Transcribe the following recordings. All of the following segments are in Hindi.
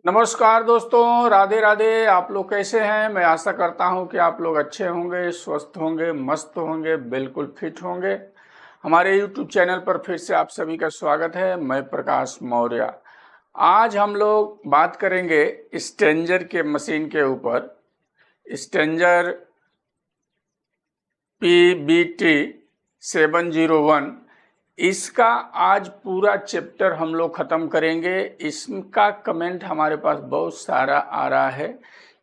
नमस्कार दोस्तों, राधे राधे। आप लोग कैसे हैं? मैं आशा करता हूं कि आप लोग अच्छे होंगे, स्वस्थ होंगे, मस्त होंगे, बिल्कुल फिट होंगे। हमारे YouTube चैनल पर फिर से आप सभी का स्वागत है। मैं प्रकाश मौर्य। आज हम लोग बात करेंगे स्ट्रेंजर के मशीन के ऊपर। स्ट्रेंजर PBT701, इसका आज पूरा चैप्टर हम लोग ख़त्म करेंगे। इसका कमेंट हमारे पास बहुत सारा आ रहा है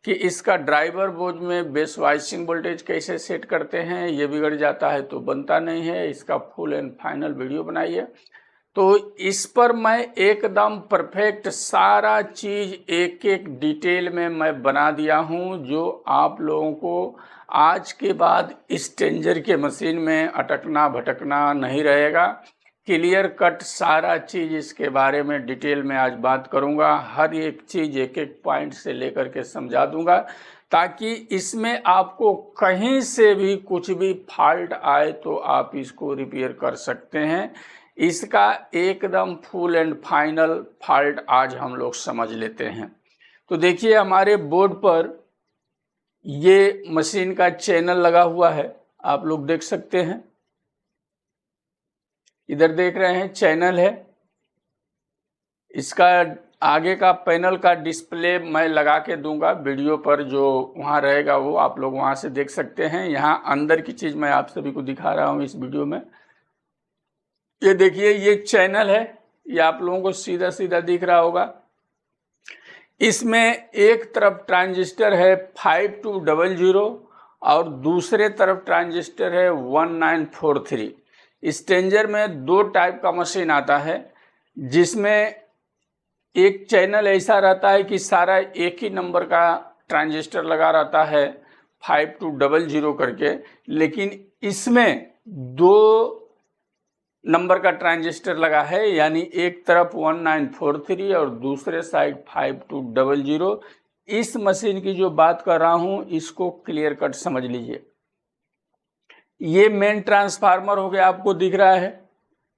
कि इसका ड्राइवर बोर्ड में बेस वाइसिंग वोल्टेज कैसे सेट करते हैं, ये बिगड़ जाता है तो बनता नहीं है। इसका फुल एंड फाइनल वीडियो बनाइए। तो इस पर मैं एकदम परफेक्ट सारा चीज़ एक एक डिटेल में मैं बना दिया हूँ, जो आप लोगों को आज के बाद स्ट्रेंजर के मशीन में अटकना भटकना नहीं रहेगा। क्लियर कट सारा चीज़ इसके बारे में डिटेल में आज बात करूँगा। हर एक चीज़ एक एक पॉइंट से लेकर के समझा दूँगा, ताकि इसमें आपको कहीं से भी कुछ भी फॉल्ट आए तो आप इसको रिपेयर कर सकते हैं। इसका एकदम फुल एंड फाइनल फॉल्ट आज हम लोग समझ लेते हैं। तो देखिए, हमारे बोर्ड पर ये मशीन का चैनल लगा हुआ है, आप लोग देख सकते हैं। इधर देख रहे हैं चैनल है। इसका आगे का पैनल का डिस्प्ले मैं लगा के दूंगा वीडियो पर, जो वहाँ रहेगा वो आप लोग वहाँ से देख सकते हैं। यहाँ अंदर की चीज़ मैं आप सभी को दिखा रहा हूँ इस वीडियो में। ये देखिए, ये चैनल है, ये आप लोगों को सीधा सीधा दिख रहा होगा। इसमें एक तरफ ट्रांजिस्टर है 5200 और दूसरे तरफ ट्रांजिस्टर है 1943। स्ट्रेंजर में दो टाइप का मशीन आता है, जिसमें एक चैनल ऐसा रहता है कि सारा एक ही नंबर का ट्रांजिस्टर लगा रहता है 5200 करके, लेकिन इसमें दो नंबर का ट्रांजिस्टर लगा है, यानी एक तरफ 1943 और दूसरे साइड 5200। इस मशीन की जो बात कर रहा हूं, इसको क्लियर कट समझ लीजिए। ये मेन ट्रांसफार्मर हो गया, आपको दिख रहा है।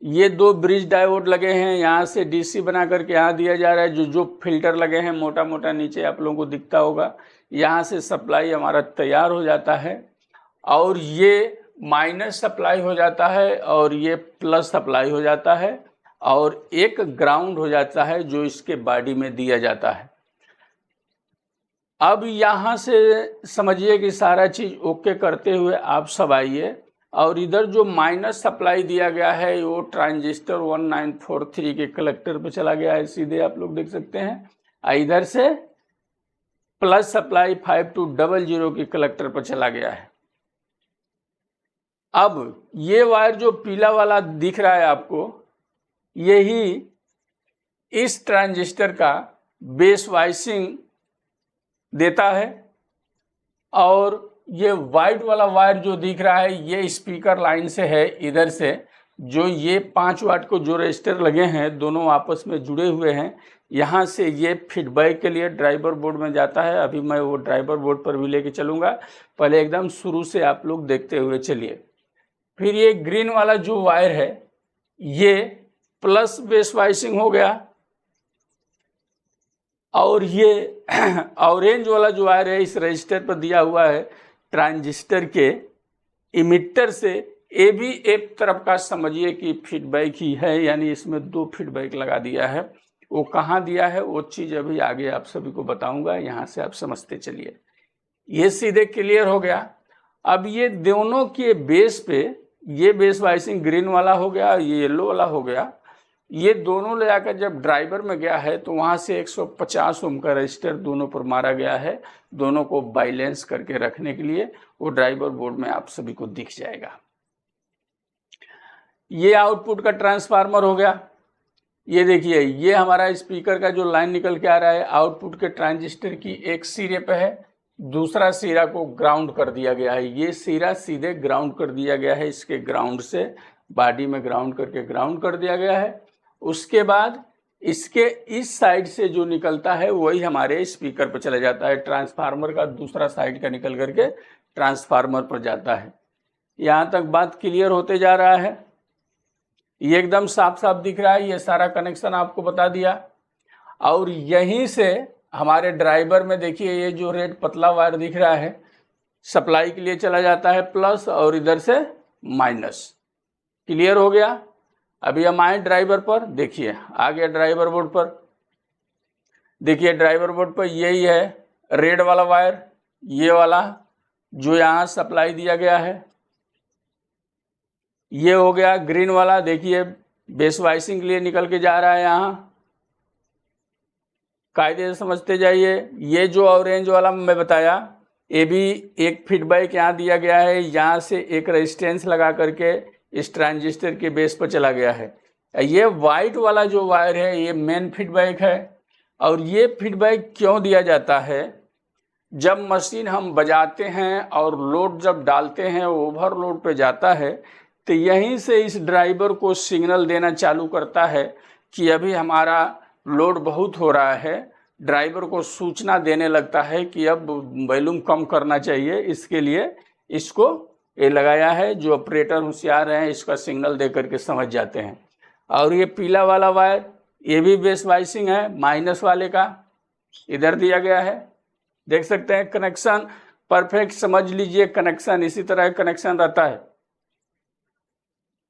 ये दो ब्रिज डायोड लगे हैं, यहाँ से डीसी बना करके यहाँ दिया जा रहा है। जो फिल्टर लगे हैं मोटा मोटा नीचे आप लोगों को दिखता होगा, यहाँ से सप्लाई हमारा तैयार हो जाता है और ये माइनस सप्लाई हो जाता है और ये प्लस सप्लाई हो जाता है और एक ग्राउंड हो जाता है जो इसके बॉडी में दिया जाता है। अब यहाँ से समझिए कि सारा चीज़ ओके करते हुए आप सब आइए, और इधर जो माइनस सप्लाई दिया गया है वो ट्रांजिस्टर 1943 के कलेक्टर पे चला गया है, सीधे आप लोग देख सकते हैं। इधर से प्लस सप्लाई 5200 के कलेक्टर पर चला गया है। अब ये वायर जो पीला वाला दिख रहा है आपको, यही इस ट्रांजिस्टर का बेस वाइसिंग देता है, और ये वाइट वाला वायर जो दिख रहा है ये स्पीकर लाइन से है। इधर से जो ये 5 वाट को जो रजिस्टर लगे हैं दोनों आपस में जुड़े हुए हैं, यहाँ से ये फीडबैक के लिए ड्राइवर बोर्ड में जाता है। अभी मैं वो ड्राइवर बोर्ड पर भी लेके चलूँगा, पहले एकदम शुरू से आप लोग देखते हुए चलिए। फिर ये ग्रीन वाला जो वायर है ये प्लस बेस वाइसिंग हो गया, और ये ऑरेंज वाला जो वायर है इस रजिस्टर पर दिया हुआ है ट्रांजिस्टर के इमिटर से। ये भी एक तरफ का समझिए कि फीडबैक ही है, यानी इसमें दो फीडबैक लगा दिया है। वो कहाँ दिया है वो चीज़ अभी आगे आप सभी को बताऊंगा, यहाँ से आप समझते चलिए। ये सीधे क्लियर हो गया। अब ये दोनों के बेस पे, ये बेस वाइसिंग ग्रीन वाला हो गया, ये येलो वाला हो गया। ये दोनों ले जाकर जब ड्राइवर में गया है तो वहाँ से 150 ओम का रजिस्टर दोनों पर मारा गया है, दोनों को बैलेंस करके रखने के लिए। वो ड्राइवर बोर्ड में आप सभी को दिख जाएगा। ये आउटपुट का ट्रांसफार्मर हो गया। ये देखिए, ये हमारा स्पीकर का जो लाइन निकल के आ रहा है आउटपुट के ट्रांजिस्टर की एक सिरे पे है, दूसरा सिरा को ग्राउंड कर दिया गया है। ये सिरा सीधे ग्राउंड कर दिया गया है, इसके ग्राउंड से बॉडी में ग्राउंड करके ग्राउंड कर दिया गया है। उसके बाद इसके इस साइड से जो निकलता है वही हमारे स्पीकर पर चला जाता है। ट्रांसफार्मर का दूसरा साइड का निकल करके ट्रांसफार्मर पर जाता है। यहाँ तक बात क्लियर होते जा रहा है। ये एकदम साफ साफ दिख रहा है, ये सारा कनेक्शन आपको बता दिया। और यहीं से हमारे ड्राइवर में देखिए ये जो रेड पतला वायर दिख रहा है सप्लाई के लिए चला जाता है प्लस और इधर से माइनस। क्लियर हो गया। अभी हम आए ड्राइवर पर, देखिए आ गया ड्राइवर बोर्ड पर। देखिए ड्राइवर बोर्ड पर यही है रेड वाला वायर, ये वाला जो यहाँ सप्लाई दिया गया है। ये हो गया ग्रीन वाला, देखिए बेस वाइसिंग के लिए निकल के जा रहा है। यहाँ कायदे से समझते जाइए। ये जो ऑरेंज वाला मैं बताया ये भी एक फीडबैक यहाँ दिया गया है, यहाँ से एक रेजिस्टेंस लगा करके इस ट्रांजिस्टर के बेस पर चला गया है। ये वाइट वाला जो वायर है ये मेन फीडबैक है। और ये फीडबैक क्यों दिया जाता है? जब मशीन हम बजाते हैं और लोड जब डालते हैं ओवरलोड पे जाता है तो यहीं से इस ड्राइवर को सिग्नल देना चालू करता है कि अभी हमारा लोड बहुत हो रहा है। ड्राइवर को सूचना देने लगता है कि अब वॉल्यूम कम करना चाहिए। इसके लिए इसको ये लगाया है, जो ऑपरेटर होशियार हैं इसका सिग्नल दे करके समझ जाते हैं। और ये पीला वाला वायर ये भी बेस वाइसिंग है, माइनस वाले का इधर दिया गया है। देख सकते हैं कनेक्शन परफेक्ट, समझ लीजिए कनेक्शन इसी तरह कनेक्शन रहता है।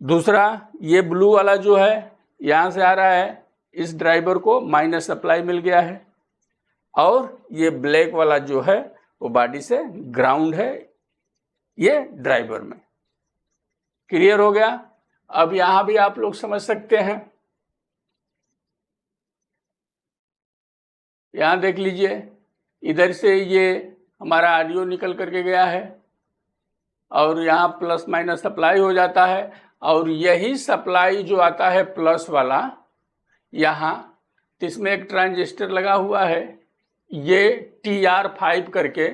दूसरा ये ब्लू वाला जो है यहाँ से आ रहा है, इस ड्राइवर को माइनस सप्लाई मिल गया है। और ये ब्लैक वाला जो है वो बॉडी से ग्राउंड है ये ड्राइवर में। क्लियर हो गया। अब यहां भी आप लोग समझ सकते हैं, यहां देख लीजिए इधर से ये हमारा ऑडियो निकल करके गया है और यहाँ प्लस माइनस सप्लाई हो जाता है। और यही सप्लाई जो आता है प्लस वाला यहाँ, तो इसमें एक ट्रांजिस्टर लगा हुआ है, ये TR5 करके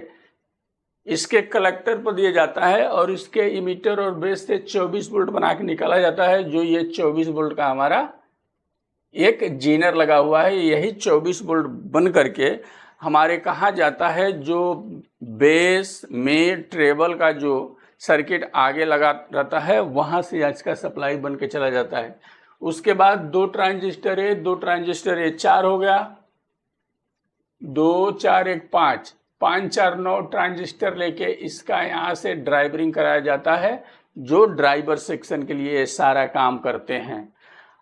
इसके कलेक्टर पर दिया जाता है और इसके इमीटर और बेस से 24 वोल्ट बना के निकाला जाता है। जो ये 24 वोल्ट का हमारा एक जीनर लगा हुआ है, यही 24 वोल्ट बन करके हमारे कहाँ जाता है, जो बेस में ट्रेबल का जो सर्किट आगे लगा रहता है वहाँ से इसका सप्लाई बन के चला जाता है। उसके बाद दो ट्रांजिस्टर है, दो ट्रांजिस्टर ये 4 हो गया, 2 4 1 5 5 4 9 ट्रांजिस्टर लेके इसका यहाँ से ड्राइवरिंग कराया जाता है, जो ड्राइवर सेक्शन के लिए सारा काम करते हैं।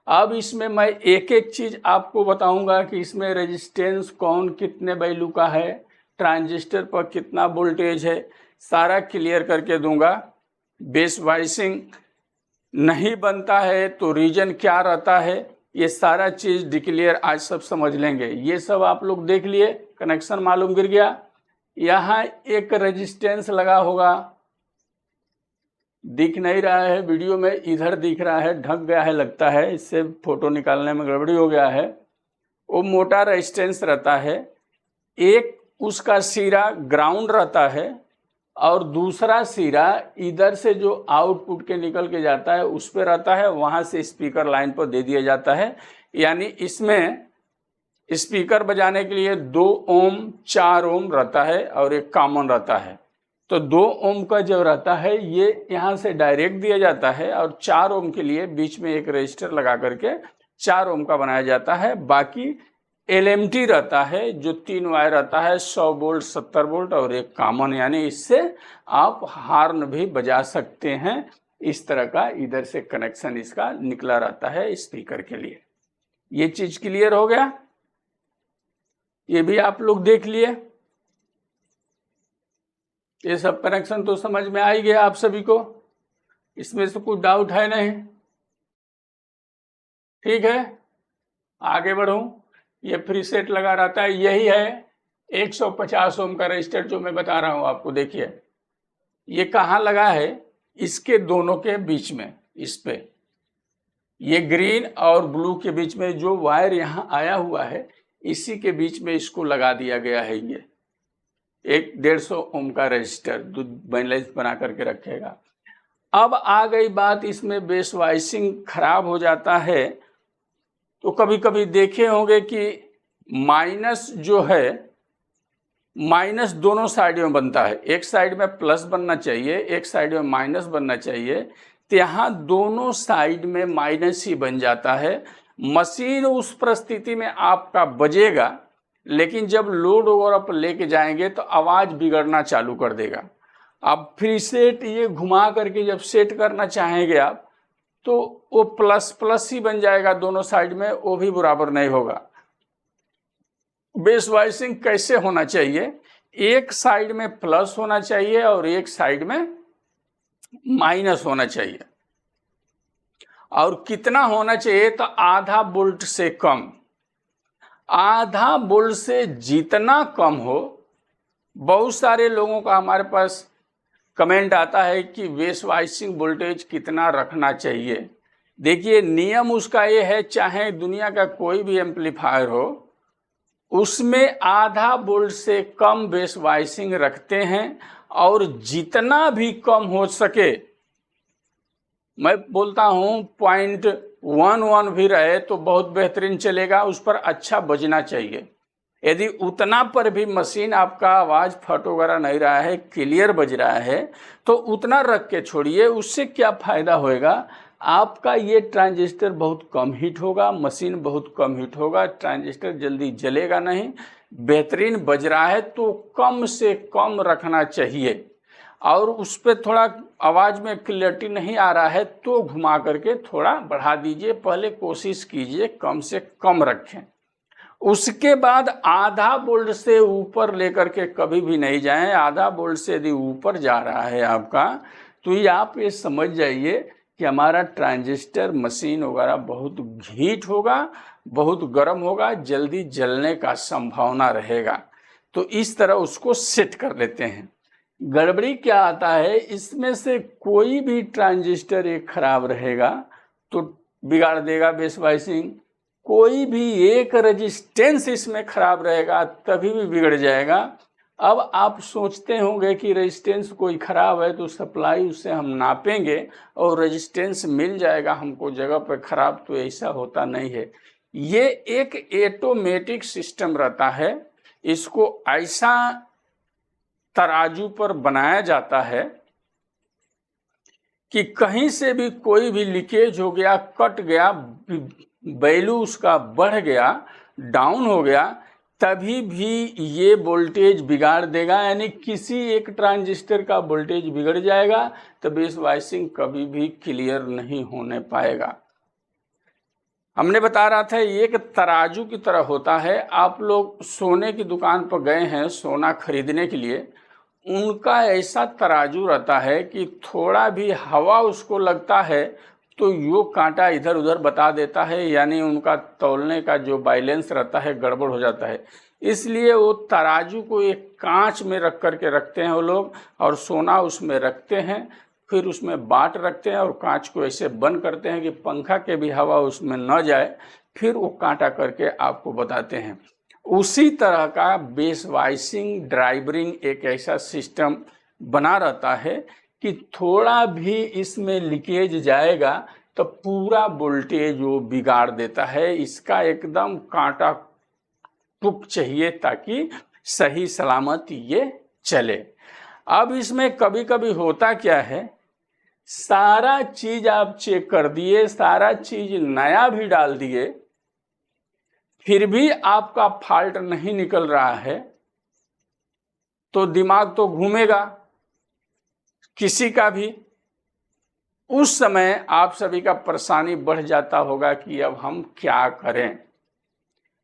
अब इसमें मैं एक एक चीज आपको बताऊंगा कि इसमें रेजिस्टेंस कौन कितने वैल्यू का है, ट्रांजिस्टर पर कितना वोल्टेज है, सारा क्लियर करके दूंगा। बेस वाइसिंग नहीं बनता है तो रीजन क्या रहता है, ये सारा चीज डिक्लेयर आज सब समझ लेंगे। ये सब आप लोग देख लिए, कनेक्शन मालूम गिर गया। यहाँ एक रेजिस्टेंस लगा होगा, दिख नहीं रहा है वीडियो में, इधर दिख रहा है, ढक गया है लगता है, इससे फोटो निकालने में गड़बड़ी हो गया है। वो मोटा रेजिस्टेंस रहता है, एक उसका सिरा ग्राउंड रहता है और दूसरा सिरा इधर से जो आउटपुट के निकल के जाता है उस पर रहता है, वहां से स्पीकर लाइन पर दे दिया जाता है। यानी इसमें स्पीकर बजाने के लिए 2 ओम 4 ओम रहता है और एक कॉमन रहता है। तो 2 ओम का जो रहता है ये यहाँ से डायरेक्ट दिया जाता है और 4 ओम के लिए बीच में एक रजिस्टर लगा करके 4 ओम का बनाया जाता है। बाकी LMT रहता है जो 3 वायर रहता है, 100 वोल्ट 70 वोल्ट और एक कॉमन, यानी इससे आप हार्न भी बजा सकते हैं। इस तरह का इधर से कनेक्शन इसका निकला रहता है स्पीकर के लिए। ये चीज क्लियर हो गया, ये भी आप लोग देख लिए। ये सब कनेक्शन तो समझ में आ ही गया आप सभी को, इसमें से कोई डाउट है नहीं? ठीक है, आगे बढ़ूं। ये प्रीसेट लगा रहता है, यही है 150 ओम का रजिस्टर जो मैं बता रहा हूं आपको। देखिए ये कहाँ लगा है, इसके दोनों के बीच में, इस पे ये ग्रीन और ब्लू के बीच में जो वायर यहाँ आया हुआ है इसी के बीच में इसको लगा दिया गया है। ये एक 150 ओम का रजिस्टर बैलेंस बना करके रखेगा। अब आ गई बात, इसमें बेस वाइसिंग खराब हो जाता है तो कभी कभी देखे होंगे कि माइनस जो है, माइनस दोनों साइड में बनता है, एक साइड में प्लस बनना चाहिए, एक साइड में माइनस बनना चाहिए, तो यहाँ दोनों साइड में माइनस ही बन जाता है। मशीन उस परिस्थिति में आपका बजेगा, लेकिन जब लोड ओवर अप लेके जाएंगे तो आवाज़ बिगड़ना चालू कर देगा। अब फ्री सेट ये घुमा करके जब सेट करना चाहेंगे आप, तो वो प्लस प्लस ही बन जाएगा दोनों साइड में, वो भी बराबर नहीं होगा। बेस वॉइसिंग कैसे होना चाहिए, एक साइड में प्लस होना चाहिए और एक साइड में माइनस होना चाहिए। और कितना होना चाहिए, तो आधा वोल्ट से कम। आधा वोल्ट से जितना कम हो, बहुत सारे लोगों का हमारे पास कमेंट आता है कि बेस वॉइसिंग वोल्टेज कितना रखना चाहिए। देखिए नियम उसका ये है, चाहे दुनिया का कोई भी एम्पलीफायर हो, उसमें आधा वोल्ट से कम बेस वॉइसिंग रखते हैं। और जितना भी कम हो सके, मैं बोलता हूँ 0.11 भी रहे तो बहुत बेहतरीन चलेगा, उस पर अच्छा बजना चाहिए। यदि उतना पर भी मशीन आपका आवाज़ फट वगैरह नहीं रहा है, क्लियर बज रहा है, तो उतना रख के छोड़िए। उससे क्या फ़ायदा होएगा, आपका ये ट्रांजिस्टर बहुत कम हीट होगा, मशीन बहुत कम हीट होगा, ट्रांजिस्टर जल्दी जलेगा नहीं, बेहतरीन बज रहा है तो कम से कम रखना चाहिए। और उस पर थोड़ा आवाज़ में क्लियरिटी नहीं आ रहा है तो घुमा करके थोड़ा बढ़ा दीजिए, पहले कोशिश कीजिए कम से कम रखें। उसके बाद आधा वोल्ट से ऊपर लेकर के कभी भी नहीं जाएं। आधा वोल्ट से यदि ऊपर जा रहा है आपका, तो ये आप ये समझ जाइए कि हमारा ट्रांजिस्टर मशीन वगैरह बहुत हीट होगा, बहुत गर्म होगा, जल्दी जलने का संभावना रहेगा। तो इस तरह उसको सेट कर लेते हैं। गड़बड़ी क्या आता है, इसमें से कोई भी ट्रांजिस्टर एक खराब रहेगा तो बिगाड़ देगा बेस वॉइसिंग, कोई भी एक रेजिस्टेंस इसमें खराब रहेगा तभी भी बिगड़ जाएगा। अब आप सोचते होंगे कि रेजिस्टेंस कोई खराब है तो सप्लाई उससे हम नापेंगे और रेजिस्टेंस मिल जाएगा हमको जगह पर खराब, तो ऐसा होता नहीं है। ये एक ऑटोमेटिक सिस्टम रहता है, इसको ऐसा तराजू पर बनाया जाता है कि कहीं से भी कोई भी लीकेज हो गया, कट गया, वैल्यू उसका बढ़ गया, डाउन हो गया, तभी भी ये वोल्टेज बिगाड़ देगा। यानी किसी एक ट्रांजिस्टर का वोल्टेज बिगड़ जाएगा तो बेस वॉइसिंग कभी भी क्लियर नहीं होने पाएगा। हमने बता रहा था ये एक तराजू की तरह होता है। आप लोग सोने की दुकान पर गए हैं सोना खरीदने के लिए, उनका ऐसा तराजू रहता है कि थोड़ा भी हवा उसको लगता है तो यो कांटा इधर उधर बता देता है, यानी उनका तौलने का जो बैलेंस रहता है गड़बड़ हो जाता है। इसलिए वो तराजू को एक कांच में रख करके रखते हैं वो लोग, और सोना उसमें रखते हैं, फिर उसमें बाट रखते हैं और कांच को ऐसे बंद करते हैं कि पंखा के भी हवा उसमें न जाए, फिर वो कांटा करके आपको बताते हैं। उसी तरह का बेस वॉइसिंग ड्राइवरिंग एक ऐसा सिस्टम बना रहता है कि थोड़ा भी इसमें लीकेज जाएगा तो पूरा वोल्टेज वो बिगाड़ देता है। इसका एकदम कांटा टुक चाहिए ताकि सही सलामत ये चले। अब इसमें कभी कभी होता क्या है, सारा चीज आप चेक कर दिए, सारा चीज नया भी डाल दिए, फिर भी आपका फॉल्ट नहीं निकल रहा है, तो दिमाग तो घूमेगा किसी का भी। उस समय आप सभी का परेशानी बढ़ जाता होगा कि अब हम क्या करें।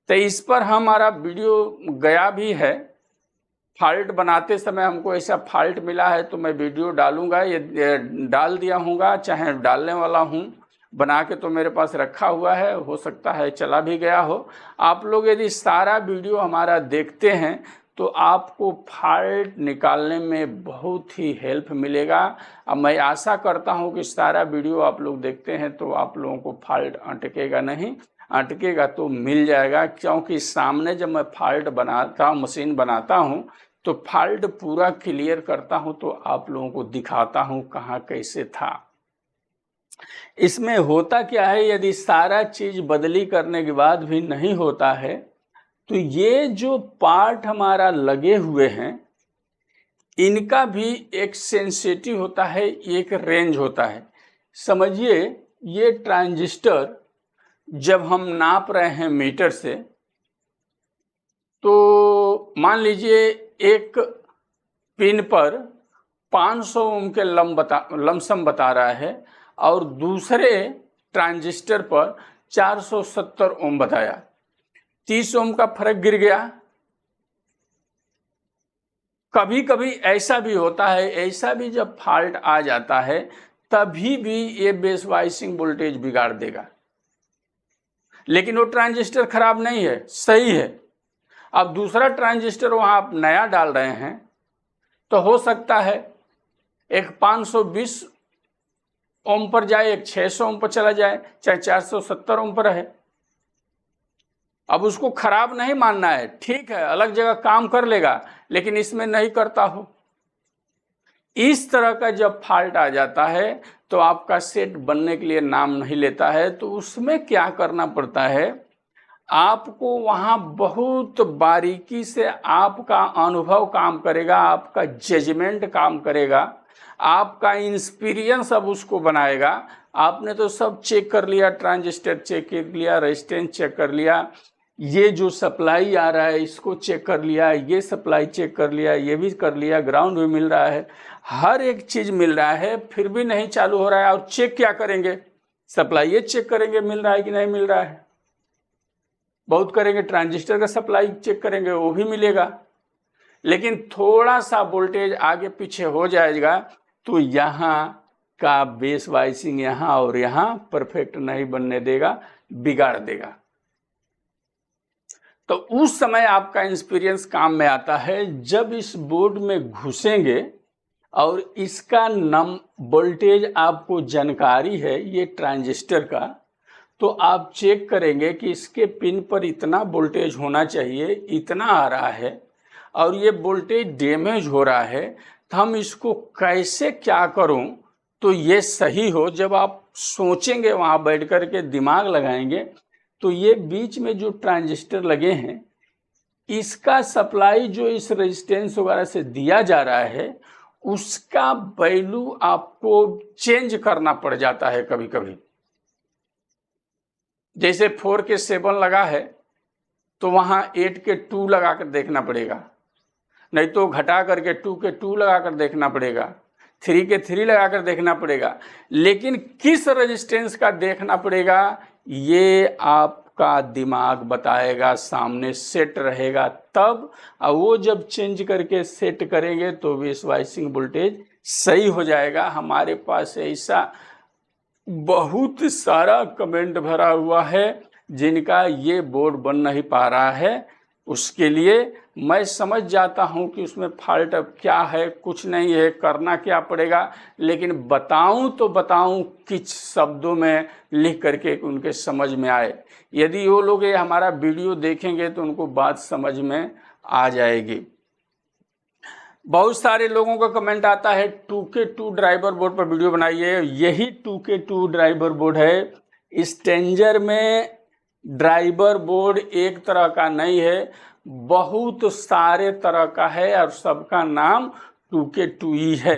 तो इस पर हमारा वीडियो गया भी है, फॉल्ट बनाते समय हमको ऐसा फॉल्ट मिला है तो मैं वीडियो डालूंगा, ये डाल दिया हूँगा, चाहे डालने वाला हूँ, बना के तो मेरे पास रखा हुआ है, हो सकता है चला भी गया हो। आप लोग यदि सारा वीडियो हमारा देखते हैं तो आपको फॉल्ट निकालने में बहुत ही हेल्प मिलेगा। अब मैं आशा करता हूं कि सारा वीडियो आप लोग देखते हैं तो आप लोगों को फॉल्ट अटकेगा नहीं, अटकेगा तो मिल जाएगा, क्योंकि सामने जब मैं फॉल्ट बनाता हूँ, मशीन बनाता हूँ, तो फॉल्ट पूरा क्लियर करता हूँ, तो आप लोगों को दिखाता हूँ कहाँ कैसे था। इसमें होता क्या है, यदि सारा चीज बदली करने के बाद भी नहीं होता है तो ये जो पार्ट हमारा लगे हुए हैं इनका भी एक सेंसिटिव होता है, एक रेंज होता है। समझिए ये ट्रांजिस्टर जब हम नाप रहे हैं मीटर से, तो मान लीजिए एक पिन पर 500 ओम के लमसम बता रहा है और दूसरे ट्रांजिस्टर पर 470 ओम बताया, 30 ओम का फर्क गिर गया। कभी कभी ऐसा भी होता है, ऐसा भी जब फॉल्ट आ जाता है तभी भी ये बेस वाइसिंग वोल्टेज बिगाड़ देगा, लेकिन वो ट्रांजिस्टर खराब नहीं है, सही है। अब दूसरा ट्रांजिस्टर वहां आप नया डाल रहे हैं तो हो सकता है एक 520 ओम पर जाए, एक 600 ओम पर चला जाए, चाहे 470 ओम पर रहे। अब उसको खराब नहीं मानना है, ठीक है, अलग जगह काम कर लेगा, लेकिन इसमें नहीं करता हो। इस तरह का जब फॉल्ट आ जाता है तो आपका सेट बनने के लिए नाम नहीं लेता है। तो उसमें क्या करना पड़ता है, आपको वहां बहुत बारीकी से आपका अनुभव काम करेगा, आपका जजमेंट काम करेगा, आपका इंस्पिरियंस अब उसको बनाएगा। आपने तो सब चेक कर लिया, ट्रांजिस्टर चेक कर लिया, रेजिस्टेंस चेक कर लिया, ये जो सप्लाई आ रहा है इसको चेक कर लिया, ये सप्लाई चेक कर लिया, ये भी कर लिया, ग्राउंड भी मिल रहा है, हर एक चीज मिल रहा है, फिर भी नहीं चालू हो रहा है। और चेक क्या करेंगे, सप्लाई ये चेक करेंगे मिल रहा है कि नहीं मिल रहा है, बहुत करेंगे, ट्रांजिस्टर का सप्लाई चेक करेंगे वो भी मिलेगा, लेकिन थोड़ा सा वोल्टेज आगे पीछे हो जाएगा तो यहाँ का बेस वाइसिंग यहाँ और यहाँ परफेक्ट नहीं बनने देगा, बिगाड़ देगा। तो उस समय आपका एक्सपीरियंस काम में आता है। जब इस बोर्ड में घुसेंगे और इसका वोल्टेज आपको जानकारी है ये ट्रांजिस्टर का, तो आप चेक करेंगे कि इसके पिन पर इतना वोल्टेज होना चाहिए, इतना आ रहा है और ये वोल्टेज डैमेज हो रहा है, तो हम इसको कैसे क्या करूं तो ये सही हो। जब आप सोचेंगे वहां बैठ कर के दिमाग लगाएंगे तो ये बीच में जो ट्रांजिस्टर लगे हैं इसका सप्लाई जो इस रेजिस्टेंस वगैरह से दिया जा रहा है उसका वैल्यू आपको चेंज करना पड़ जाता है कभी कभी। जैसे 4 के 7 लगा है तो वहां 8 के 2 लगा कर देखना पड़ेगा, नहीं तो घटा करके 2 के 2 लगा कर देखना पड़ेगा, 3 के 3 लगा कर देखना पड़ेगा, लेकिन किस रेजिस्टेंस का देखना पड़ेगा ये आपका दिमाग बताएगा, सामने सेट रहेगा तब। और वो जब चेंज करके सेट करेंगे तो बेस वाइसिंग वोल्टेज सही हो जाएगा। हमारे पास ऐसा बहुत सारा कमेंट भरा हुआ है जिनका ये बोर्ड बन नहीं पा रहा है, उसके लिए मैं समझ जाता हूं कि उसमें फॉल्ट अब क्या है, कुछ नहीं है, करना क्या पड़ेगा, लेकिन बताऊं तो बताऊं किस शब्दों में लिख करके उनके समझ में आए। यदि वो लोग ये हमारा वीडियो देखेंगे तो उनको बात समझ में आ जाएगी। बहुत सारे लोगों का कमेंट आता है 2K2 ड्राइवर बोर्ड पर वीडियो बनाइए। यही 2K2 ड्राइवर बोर्ड है। स्ट्रेंजर में ड्राइवर बोर्ड एक तरह का नहीं है, बहुत सारे तरह का है और सबका नाम 2K2 ही है।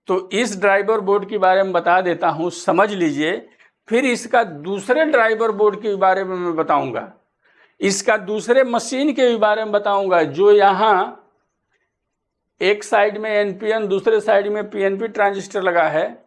तो इस ड्राइवर बोर्ड के बारे में बता देता हूं, समझ लीजिए। फिर इसका दूसरे ड्राइवर बोर्ड के बारे में मैं बताऊंगा, इसका दूसरे मशीन के बारे में बताऊंगा जो यहाँ एक साइड में एनपीएन दूसरे साइड में पीएनपी ट्रांजिस्टर लगा है,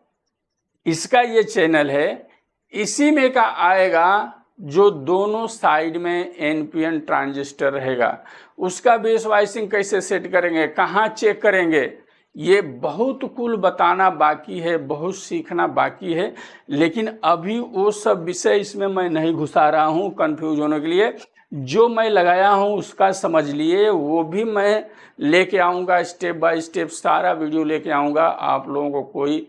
इसका ये चैनल है। इसी में का आएगा जो दोनों साइड में एनपीएन ट्रांजिस्टर रहेगा, उसका बेस वाइसिंग कैसे सेट करेंगे, कहाँ चेक करेंगे, ये बहुत कुल बताना बाकी है, बहुत सीखना बाकी है। लेकिन अभी वो सब विषय इसमें मैं नहीं घुसा रहा हूँ कंफ्यूज होने के लिए। जो मैं लगाया हूँ उसका समझ लिए, वो भी मैं लेके आऊँगा स्टेप बाय स्टेप, सारा वीडियो लेके आऊँगा। आप लोगों को कोई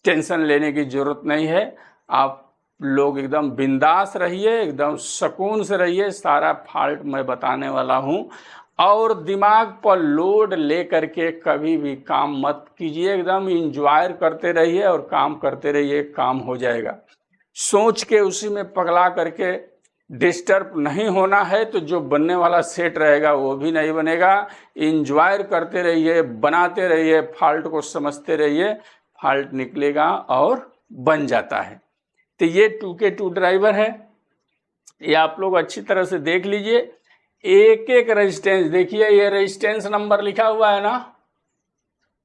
टेंशन लेने की ज़रूरत नहीं है, आप लोग एकदम बिंदास रहिए, एकदम सुकून से रहिए। सारा फॉल्ट मैं बताने वाला हूँ और दिमाग पर लोड ले करके कभी भी काम मत कीजिए, एकदम इंजॉय करते रहिए और काम करते रहिए, काम हो जाएगा। सोच के उसी में पगला करके डिस्टर्ब नहीं होना है तो जो बनने वाला सेट रहेगा वो भी नहीं बनेगा। इंजॉय करते रहिए, बनाते रहिए, फॉल्ट को समझते रहिए, फॉल्ट निकलेगा और बन जाता है। तो ये 2K2 ड्राइवर है, ये आप लोग अच्छी तरह से देख लीजिए। एक एक रेजिस्टेंस देखिए, ये रेजिस्टेंस नंबर लिखा हुआ है ना,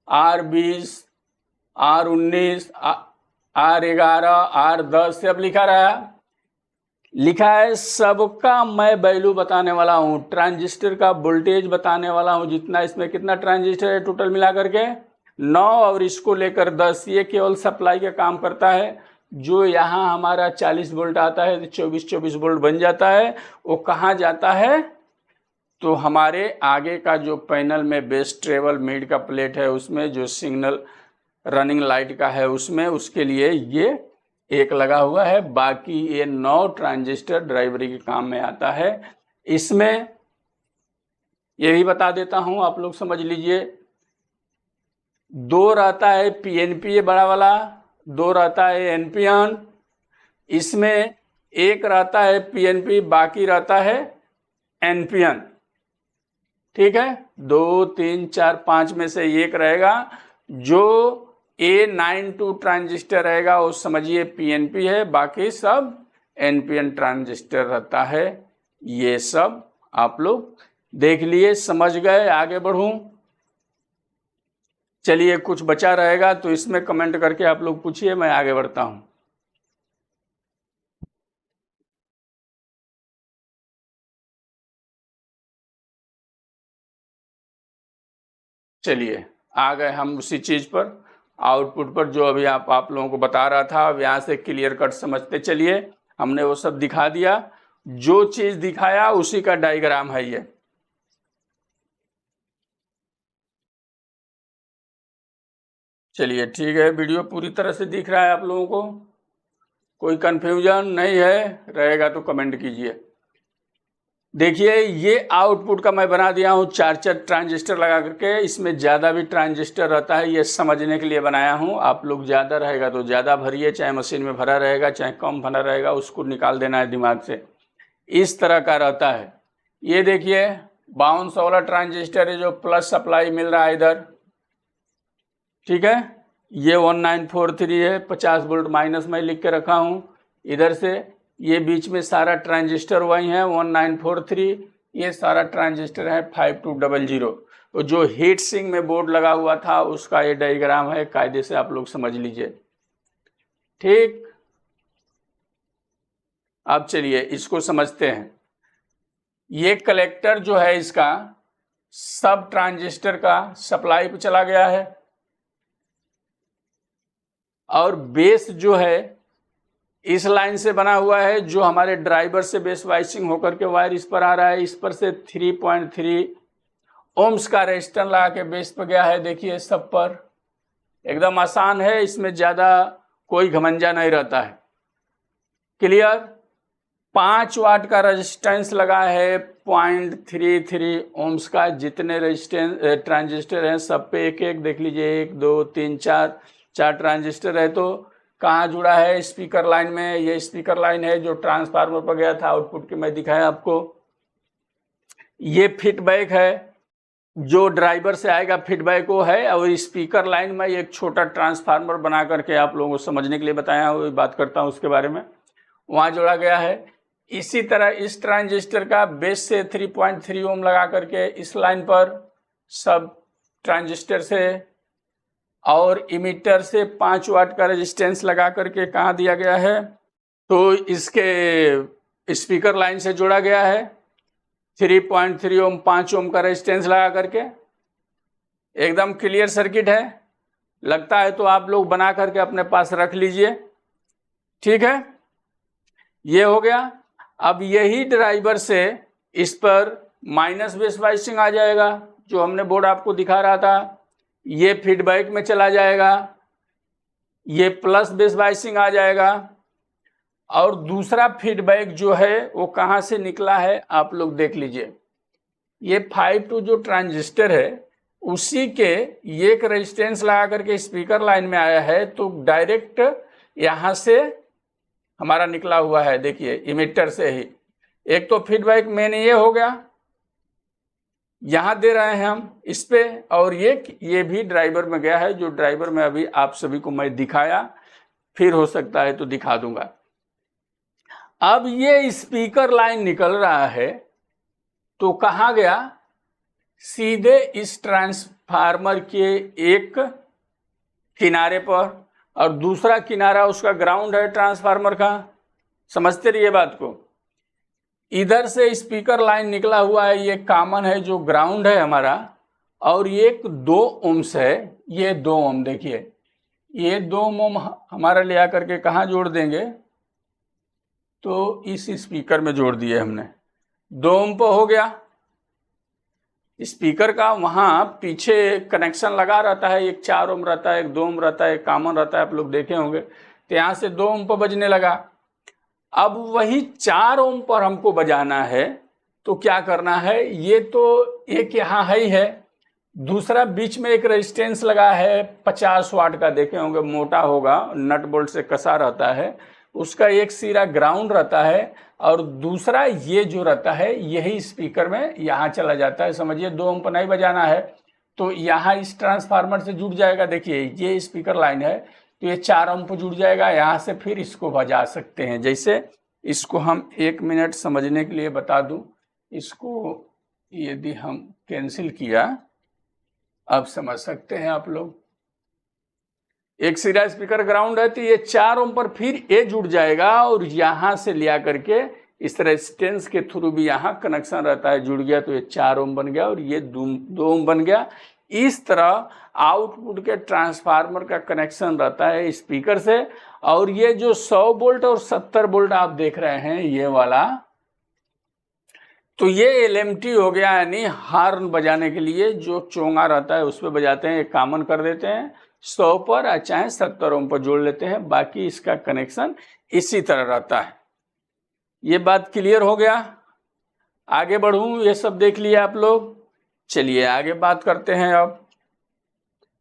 R20, R19, R11, R10 सब लिखा है। सबका मैं वैल्यू बताने वाला हूँ, ट्रांजिस्टर का वोल्टेज बताने वाला हूँ, जितना इसमें कितना ट्रांजिस्टर है टोटल मिला करके 9 और इसको लेकर 10, ये केवल सप्लाई का काम करता है। जो यहाँ हमारा 40 वोल्ट आता है तो 24 वोल्ट बन जाता है, वो कहाँ जाता है, तो हमारे आगे का जो पैनल में बेस ट्रेवल मिड का प्लेट है उसमें जो सिग्नल रनिंग लाइट का है उसमें, उसके लिए ये एक लगा हुआ है। बाकी ये 9 ट्रांजिस्टर ड्राइवरी के काम में आता है। इसमें ये भी बता देता हूँ, आप लोग समझ लीजिए। 2 रहता है पीएनपी, ये बड़ा वाला, 2 रहता है एनपीएन। इसमें एक रहता है पीएनपी, बाकी रहता है एनपीएन। ठीक है, 2, 3, 4, 5 में से एक रहेगा। जो A92 ट्रांजिस्टर रहेगा वो समझिए पीएनपी है, बाकी सब एनपीएन ट्रांजिस्टर रहता है। ये सब आप लोग देख लिए, समझ गए, आगे बढ़ूं। चलिए कुछ बचा रहेगा तो इसमें कमेंट करके आप लोग पूछिए, मैं आगे बढ़ता हूं। चलिए आ गए हम उसी चीज पर, आउटपुट पर, जो अभी आप लोगों को बता रहा था। अब यहाँ से क्लियर कट समझते चलिए, हमने वो सब दिखा दिया। जो चीज दिखाया उसी का डायग्राम है ये। चलिए ठीक है, वीडियो पूरी तरह से दिख रहा है आप लोगों को, कोई कंफ्यूजन नहीं है, रहेगा तो कमेंट कीजिए। देखिए ये आउटपुट का मैं बना दिया हूँ 4 ट्रांजिस्टर लगा करके। इसमें ज़्यादा भी ट्रांजिस्टर रहता है, ये समझने के लिए बनाया हूँ। आप लोग ज़्यादा रहेगा तो ज़्यादा भरिए, चाहे मशीन में भरा रहेगा चाहे कम भरा रहेगा, उसको निकाल देना है दिमाग से। इस तरह का रहता है। ये देखिए 52 वाला ट्रांजिस्टर है जो प्लस सप्लाई मिल रहा है इधर, ठीक है। ये 1943 है, 50 वोल्ट माइनस मैं लिख के रखा हूँ इधर से। ये बीच में सारा ट्रांजिस्टर वही है 1943, ये सारा ट्रांजिस्टर है 5200। तो जो हीट सिंक में बोर्ड लगा हुआ था उसका ये डायग्राम है, कायदे से आप लोग समझ लीजिए। ठीक, अब चलिए इसको समझते हैं। ये कलेक्टर जो है इसका सब ट्रांजिस्टर का सप्लाई पे चला गया है, और बेस जो है इस लाइन से बना हुआ है, जो हमारे ड्राइवर से बेस वाइसिंग होकर के वायर इस पर आ रहा है। इस पर से 3.3 ओम्स का रेजिस्टेंस लगा के बेस पर गया है। देखिए सब पर एकदम आसान है, इसमें ज़्यादा कोई घमंजा नहीं रहता है। क्लियर। 5 वाट का रेजिस्टेंस लगा है 0.33 ओम्स का। जितने रेजिस्टेंस ट्रांजिस्टर हैं सब पे एक एक देख लीजिए, 1, 2, 3, 4 ट्रांजिस्टर है। तो कहाँ जुड़ा है, स्पीकर लाइन में। ये स्पीकर लाइन है जो ट्रांसफार्मर पर गया था, आउटपुट के मैं दिखाया आपको। ये फीडबैक है जो ड्राइवर से आएगा, फीडबैक वो है। और स्पीकर लाइन में एक छोटा ट्रांसफार्मर बना करके आप लोगों को समझने के लिए बताया, वही बात करता हूँ उसके बारे में, वहाँ जोड़ा गया है। इसी तरह इस ट्रांजिस्टर का बेस से 3.3 ओम लगा करके इस लाइन पर सब ट्रांजिस्टर से, और इमीटर से 5 वाट का रेजिस्टेंस लगा करके कहाँ दिया गया है, तो इसके स्पीकर लाइन से जोड़ा गया है। 3.3 ओम 5 ओम का रेजिस्टेंस लगा करके एकदम क्लियर सर्किट है। लगता है तो आप लोग बना करके अपने पास रख लीजिए, ठीक है। ये हो गया। अब यही ड्राइवर से इस पर माइनस बेस वाइसिंग आ जाएगा, जो हमने बोर्ड आपको दिखा रहा था। ये फीडबैक में चला जाएगा, ये प्लस बेस वाइसिंग आ जाएगा। और दूसरा फीडबैक जो है वो कहाँ से निकला है आप लोग देख लीजिए। ये 5 जो ट्रांजिस्टर है उसी के एक रेजिस्टेंस लगा करके स्पीकर लाइन में आया है, तो डायरेक्ट यहाँ से हमारा निकला हुआ है। देखिए इमिटर से ही एक तो फीडबैक मेन ये हो गया, यहाँ दे रहे हैं हम इस पे, और ये भी ड्राइवर में गया है, जो ड्राइवर में अभी आप सभी को मैं दिखाया, फिर हो सकता है तो दिखा दूंगा। अब ये स्पीकर लाइन निकल रहा है तो कहाँ गया, सीधे इस ट्रांसफार्मर के एक किनारे पर, और दूसरा किनारा उसका ग्राउंड है ट्रांसफार्मर का। समझते रहिए बात को। इधर से स्पीकर लाइन निकला हुआ है, ये कॉमन है जो ग्राउंड है हमारा, और ये 2 ohms है, ये 2 ohm। देखिए ये 2 ohm हमारा ले आकर के कहाँ जोड़ देंगे, तो इस स्पीकर में जोड़ दिए हमने। 2 ohm पर हो गया। स्पीकर का वहाँ पीछे कनेक्शन लगा रहता है, एक 4 ohm रहता है, एक 2 ohm रहता है, एक कॉमन रहता है, आप लोग देखे होंगे। तो यहाँ से 2 ohm पर बजने लगा। अब वही 4 ohm पर हमको बजाना है, तो क्या करना है, ये तो एक यहाँ है ही है, दूसरा बीच में एक रेजिस्टेंस लगा है 50 वाट का, देखे होंगे, मोटा होगा, नट बोल्ट से कसा रहता है, उसका एक सिरा ग्राउंड रहता है और दूसरा ये जो रहता है यही स्पीकर में यहाँ चला जाता है। समझिए 2 ohm पर नहीं बजाना है तो यहाँ इस ट्रांसफार्मर से जुड़ जाएगा। देखिए ये स्पीकर लाइन है तो ये 4 ohm पर जुड़ जाएगा, यहाँ से फिर इसको बजा सकते हैं। जैसे इसको हम 1 मिनट समझने के लिए बता दूं, इसको यदि हम कैंसिल किया, अब समझ सकते हैं आप लोग। एक सिरा स्पीकर ग्राउंड है तो ये 4 ohm पर फिर ये जुड़ जाएगा और यहाँ से लिया करके इस रेजिस्टेंस के थ्रू भी यहाँ कनेक्शन रहता है, जुड़ गया तो ये 4 ohm बन गया और ये 2 ohm बन गया। इस तरह आउटपुट के ट्रांसफार्मर का कनेक्शन रहता है स्पीकर से। और ये जो 100 वोल्ट और 70 वोल्ट आप देख रहे हैं ये वाला, तो ये LMT हो गया, यानी हार्न बजाने के लिए जो चोंगा रहता है उस पर बजाते हैं। एक कॉमन कर देते हैं 100 पर या चाहे 70 ohm पर जोड़ लेते हैं, बाकी इसका कनेक्शन इसी तरह रहता है। ये बात क्लियर हो गया। आगे बढ़ूं, ये सब देख लिया आप लोग। चलिए आगे बात करते हैं। अब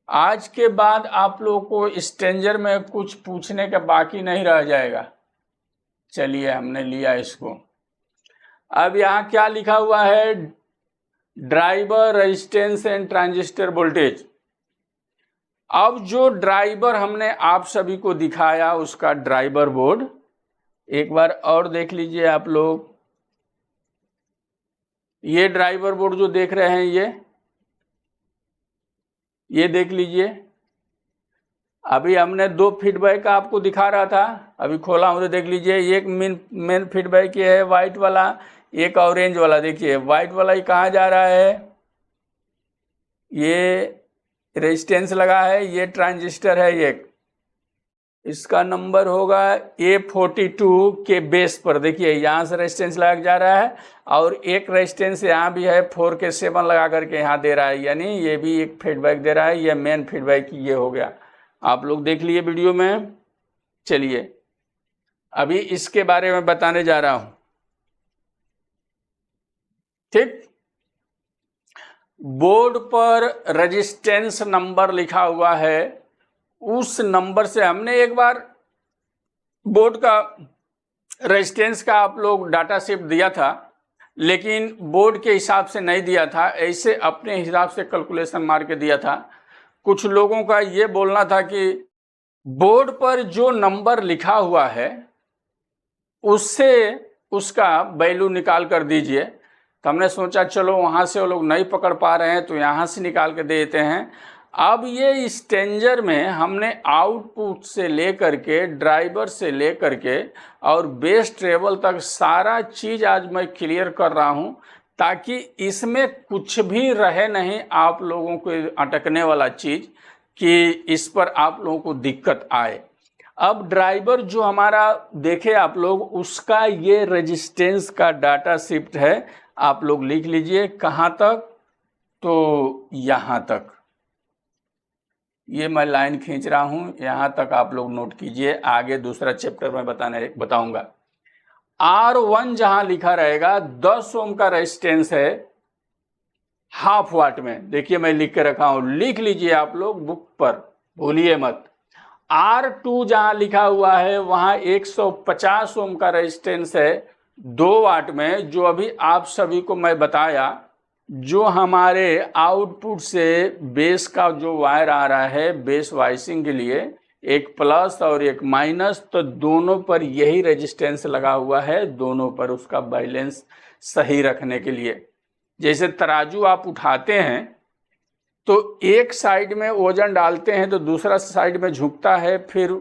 आज के बाद आप लोगों को स्ट्रेंजर में कुछ पूछने का बाकी नहीं रह जाएगा। चलिए हमने लिया इसको। अब यहाँ क्या लिखा हुआ है, driver resistance and transistor voltage. अब जो ड्राइवर हमने आप सभी को दिखाया उसका ड्राइवर बोर्ड एक बार और देख लीजिए आप लोग। ये ड्राइवर बोर्ड जो देख रहे हैं ये देख लीजिए। अभी हमने 2 फीडबैक आपको दिखा रहा था, अभी खोला हूं तो देख लीजिए। एक मेन फीडबैक ये है व्हाइट वाला, एक ऑरेंज वाला। देखिए व्हाइट वाला ही कहाँ जा रहा है, ये रेजिस्टेंस लगा है, ये ट्रांजिस्टर है, एक इसका नंबर होगा A42 के बेस पर। देखिए यहाँ से रेजिस्टेंस लगा जा रहा है और एक रेजिस्टेंस यहाँ भी है 4 के 7 लगा करके यहाँ दे रहा है, यानी ये भी एक फीडबैक दे रहा है। ये मेन फीडबैक ये हो गया, आप लोग देख लिए वीडियो में। चलिए अभी इसके बारे में बताने जा रहा हूँ, ठीक। बोर्ड पर रेजिस्टेंस नंबर लिखा हुआ है, उस नंबर से हमने एक बार बोर्ड का रेजिस्टेंस का आप लोग डाटा शीट दिया था, लेकिन बोर्ड के हिसाब से नहीं दिया था, ऐसे अपने हिसाब से कैलकुलेशन मार के दिया था। कुछ लोगों का ये बोलना था कि बोर्ड पर जो नंबर लिखा हुआ है उससे उसका वैल्यू निकाल कर दीजिए। तो हमने सोचा चलो वहाँ से वो लोग नहीं पकड़ पा रहे हैं तो यहाँ से निकाल के दे देते हैं। अब ये स्ट्रेंजर में हमने आउटपुट से लेकर के, ड्राइवर से लेकर के और बेस ट्रेबल तक सारा चीज़ आज मैं क्लियर कर रहा हूँ, ताकि इसमें कुछ भी रहे नहीं आप लोगों को अटकने वाला चीज़ कि इस पर आप लोगों को दिक्कत आए। अब ड्राइवर जो हमारा देखे आप लोग, उसका ये रेजिस्टेंस का डाटा शीट है, आप लोग लिख लीजिए। कहाँ तक, तो यहाँ तक। ये मैं लाइन खींच रहा हूँ, यहाँ तक आप लोग नोट कीजिए, आगे दूसरा चैप्टर में बताऊंगा। R1 जहाँ लिखा रहेगा 10 ओम का रेजिस्टेंस है हाफ वाट में। देखिए मैं लिख के रखा हूँ, लिख लीजिए आप लोग बुक पर, भूलिए मत। R2 जहाँ लिखा हुआ है वहाँ 150 ओम का रेजिस्टेंस है 2 वाट में, जो अभी आप सभी को मैं बताया। जो हमारे आउटपुट से बेस का जो वायर आ रहा है बेस वाइसिंग के लिए, एक प्लस और एक माइनस, तो दोनों पर यही रेजिस्टेंस लगा हुआ है, दोनों पर उसका बैलेंस सही रखने के लिए। जैसे तराजू आप उठाते हैं तो एक साइड में वजन डालते हैं तो दूसरा साइड में झुकता है, फिर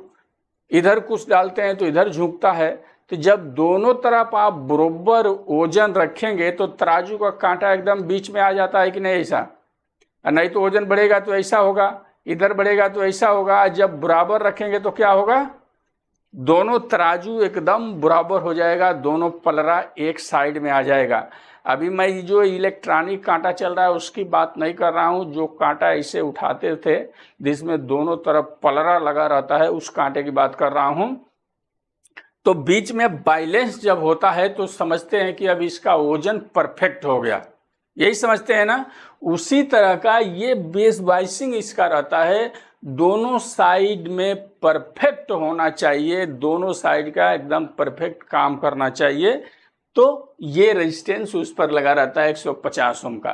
इधर कुछ डालते हैं तो इधर झुकता है। तो जब दोनों तरफ आप बराबर वजन रखेंगे तो तराजू का कांटा एकदम बीच में आ जाता है कि नहीं, ऐसा। नहीं तो वजन बढ़ेगा तो ऐसा होगा, इधर बढ़ेगा तो ऐसा होगा। जब बराबर रखेंगे तो क्या होगा, दोनों तराजू एकदम बराबर हो जाएगा, दोनों पलड़ा एक साइड में आ जाएगा। अभी मैं जो इलेक्ट्रॉनिक कांटा चल रहा है उसकी बात नहीं कर रहा हूँ, जो कांटा ऐसे उठाते थे जिसमें दोनों तरफ पलड़ा लगा रहता है, उस कांटे की बात कर रहा हूँ। तो बीच में बैलेंस जब होता है तो समझते हैं कि अब इसका वजन परफेक्ट हो गया, यही समझते हैं ना। उसी तरह का ये बेस वाइसिंग इसका रहता है, दोनों साइड में परफेक्ट होना चाहिए, दोनों साइड का एकदम परफेक्ट काम करना चाहिए। तो ये रेजिस्टेंस उस पर लगा रहता है 150 ओम का।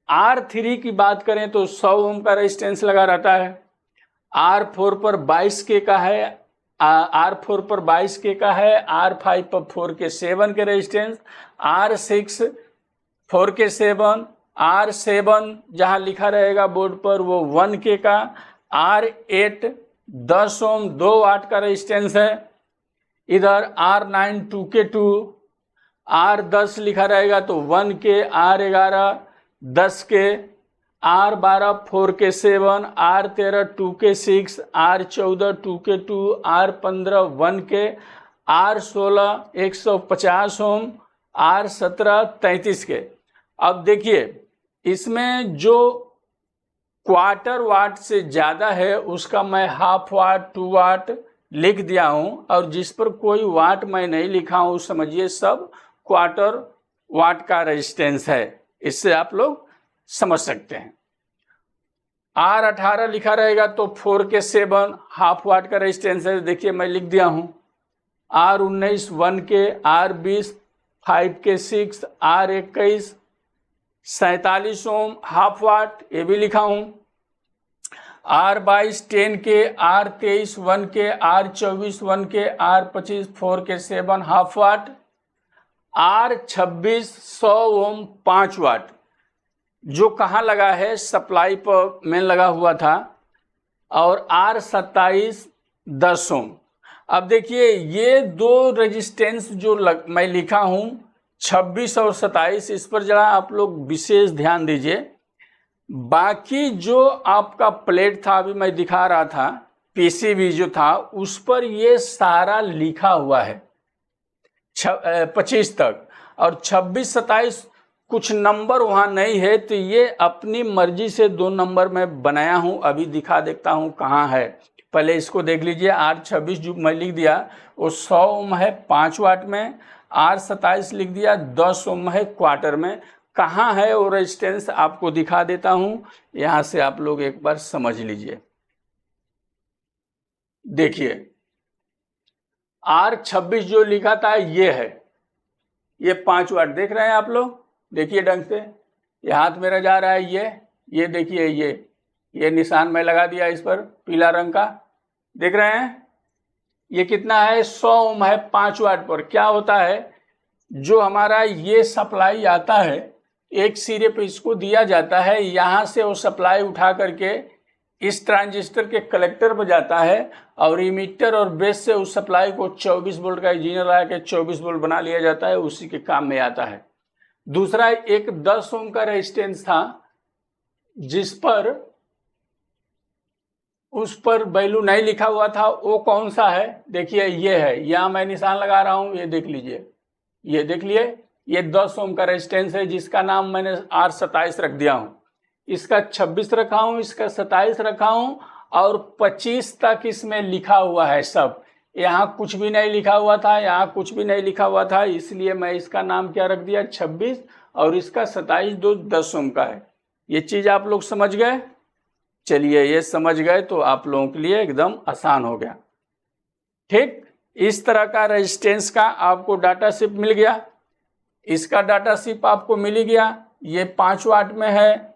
R3 की बात करें तो 100 ओम का रेजिस्टेंस लगा रहता है। R4 पर 22 के का है, R4 पर 22 के का है, R5 पर 4 के 7 के रेजिस्टेंस, R6 4 के 7, R7 जहाँ लिखा रहेगा बोर्ड पर वो 1 के का, R8 10 ओम 2 वाट का रेजिस्टेंस है। इधर R9 2 के 2, R10 लिखा रहेगा तो 1 के, R11 10 के, R12 4 के 7, R13 2 के 6, R14 2 के 2, R15 1 के, R16 150 ओम, R17 33 के। अब देखिए इसमें जो क्वार्टर वाट से ज़्यादा है उसका मैं हाफ वाट 2 वाट लिख दिया हूँ, और जिस पर कोई वाट मैं नहीं लिखा हूँ समझिए सब क्वार्टर वाट का रेजिस्टेंस है। इससे आप लोग समझ सकते हैं। R18 लिखा रहेगा तो 4 के 7 हाफ वाट का रेजिस्टेंस है, देखिए मैं लिख दिया हूँ। R19 1 के, R20 5 के 6, R21 47 ओम हाफ वाट, ये भी लिखा हूँ। R22 10 के, R23 1 के, R24 1 के, R25 4 के 7 हाफ वाट, R26 100 ओम 5 वाट, जो कहाँ लगा है, सप्लाई पर मेन लगा हुआ था, और R27 10 ओम। अब देखिए ये दो रेजिस्टेंस जो मैं लिखा हूँ 26 और 27, इस पर जरा आप लोग विशेष ध्यान दीजिए। बाकी जो आपका प्लेट था अभी मैं दिखा रहा था, पीसीबी जो था उस पर ये सारा लिखा हुआ है 25 तक, और 26 27 कुछ नंबर वहाँ नहीं है, तो ये अपनी मर्जी से 2 नंबर में बनाया हूँ। अभी दिखा देखता हूँ कहाँ है, पहले इसको देख लीजिए। R26 जो मैं लिख दिया वो 100 ओम है 5 वाट में, R27 लिख दिया 10 ओम है क्वार्टर में। कहाँ है वो रेजिस्टेंस आपको दिखा देता हूँ, यहाँ से आप लोग एक बार समझ लीजिए। देखिए R26 जो लिखा था ये है, ये 5 वाट देख रहे हैं आप लोग, देखिए ढंग से, ये हाथ मेरा जा रहा है, ये देखिए ये निशान मैं लगा दिया इस पर पीला रंग का, देख रहे हैं। ये कितना है, 100 ओम है 5 वाट पर। क्या होता है, जो हमारा ये सप्लाई आता है एक सिरे पे इसको दिया जाता है, यहाँ से वो सप्लाई उठा करके इस ट्रांजिस्टर के कलेक्टर पर जाता है, और इमीटर और बेस से उस सप्लाई को 24 वोल्ट का इंजीनियर लगा के 24 वोल्ट बना लिया जाता है, उसी के काम में आता है। दूसरा एक 10 ओम का रेजिस्टेंस था जिस पर उस पर वैल्यू नहीं लिखा हुआ था, वो कौन सा है, देखिए ये है, यहाँ मैं निशान लगा रहा हूँ, ये देख लीजिए, ये देख लिए, ये 10 ओम का रेजिस्टेंस है जिसका नाम मैंने R27 रख दिया हूँ। इसका 26 रखा हूँ, इसका 27 रखा हूँ, और 25 तक इसमें लिखा हुआ है सब। यहाँ कुछ भी नहीं लिखा हुआ था, यहाँ कुछ भी नहीं लिखा हुआ था, इसलिए मैं इसका नाम क्या रख दिया 26, और इसका 27 दो 10 ओम का है। ये चीज़ आप लोग समझ गए। चलिए ये समझ गए तो आप लोगों के लिए एकदम आसान हो गया। ठीक, इस तरह का रेजिस्टेंस का आपको डाटा शीट मिल गया। इसका डाटा शीट आपको मिल गया, ये 5 वाट में है,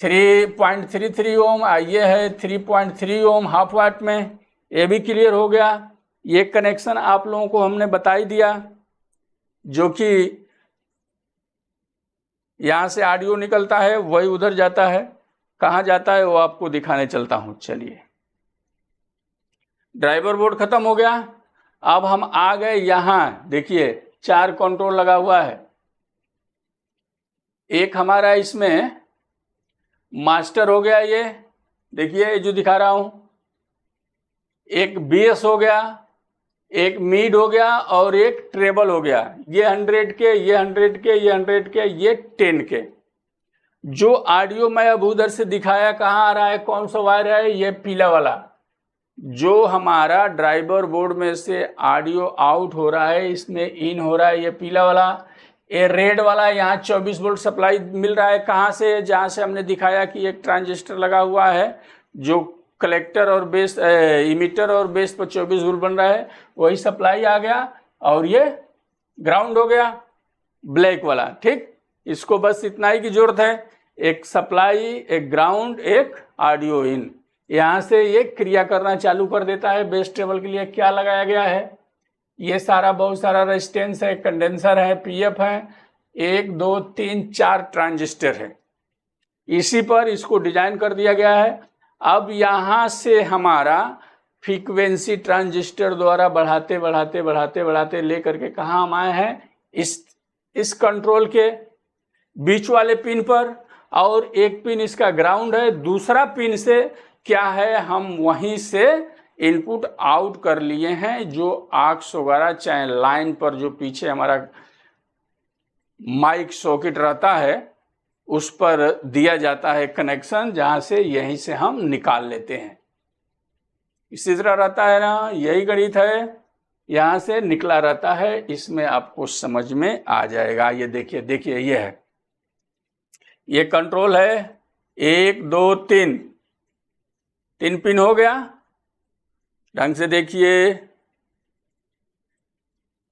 3.33 ओम, ये है 3.3 ओम हाफ वाट में, ये भी क्लियर हो गया। ये कनेक्शन आप लोगों को हमने बता ही दिया, जो कि यहाँ से ऑडियो निकलता है वही उधर जाता है, कहाँ जाता है वो आपको दिखाने चलता हूँ। चलिए, ड्राइवर बोर्ड खत्म हो गया। अब हम आ गए यहाँ, देखिए 4 कंट्रोल लगा हुआ है। एक हमारा इसमें मास्टर हो गया, ये देखिए जो दिखा रहा हूं, एक बेस हो गया, एक मिड हो गया और एक ट्रेबल हो गया। ये 100 के, ये 100 के, ये 100 के, ये 10 के। जो ऑडियो मैं अब उधर से दिखाया कहाँ आ रहा है, कौन सा वायर है, ये पीला वाला। जो हमारा ड्राइवर बोर्ड में से ऑडियो आउट हो रहा है, इसमें इन हो रहा है ये पीला वाला। ये रेड वाला यहाँ 24 वोल्ट सप्लाई मिल रहा है, कहाँ से, जहाँ से हमने दिखाया कि एक ट्रांजिस्टर लगा हुआ है जो कलेक्टर और बेस, इमीटर और बेस पर 24 वोल्ट बन रहा है, वही सप्लाई आ गया। और ये ग्राउंड हो गया ब्लैक वाला। ठीक, इसको बस इतना ही की जरूरत है, एक सप्लाई, एक ग्राउंड, एक ऑडियो इन। यहाँ से ये क्रिया करना चालू कर देता है। बेस ट्रेबल के लिए क्या लगाया गया है, ये सारा बहुत सारा रेजिस्टेंस है, कंडेंसर है, पीएफ है, 1 2 3 4 ट्रांजिस्टर है। इसी पर इसको डिजाइन कर दिया गया है। अब यहाँ से हमारा फ्रीक्वेंसी ट्रांजिस्टर द्वारा बढ़ाते बढ़ाते बढ़ाते बढ़ाते लेकर के कहाँ हम आए हैं, इस कंट्रोल के बीच वाले पिन पर। और एक पिन इसका ग्राउंड है, दूसरा पिन से क्या है, हम वहीं से इनपुट आउट कर लिए हैं। जो आक्स वगैरह चाहे लाइन पर जो पीछे हमारा माइक सॉकेट रहता है उस पर दिया जाता है कनेक्शन, जहां से यहीं से हम निकाल लेते हैं। इसी तरह रहता है ना, यही गणित है, यहां से निकला रहता है। इसमें आपको समझ में आ जाएगा। ये देखिए देखिए, ये है, ये कंट्रोल है, 1 2 3 पिन हो गया। ढंग से देखिए,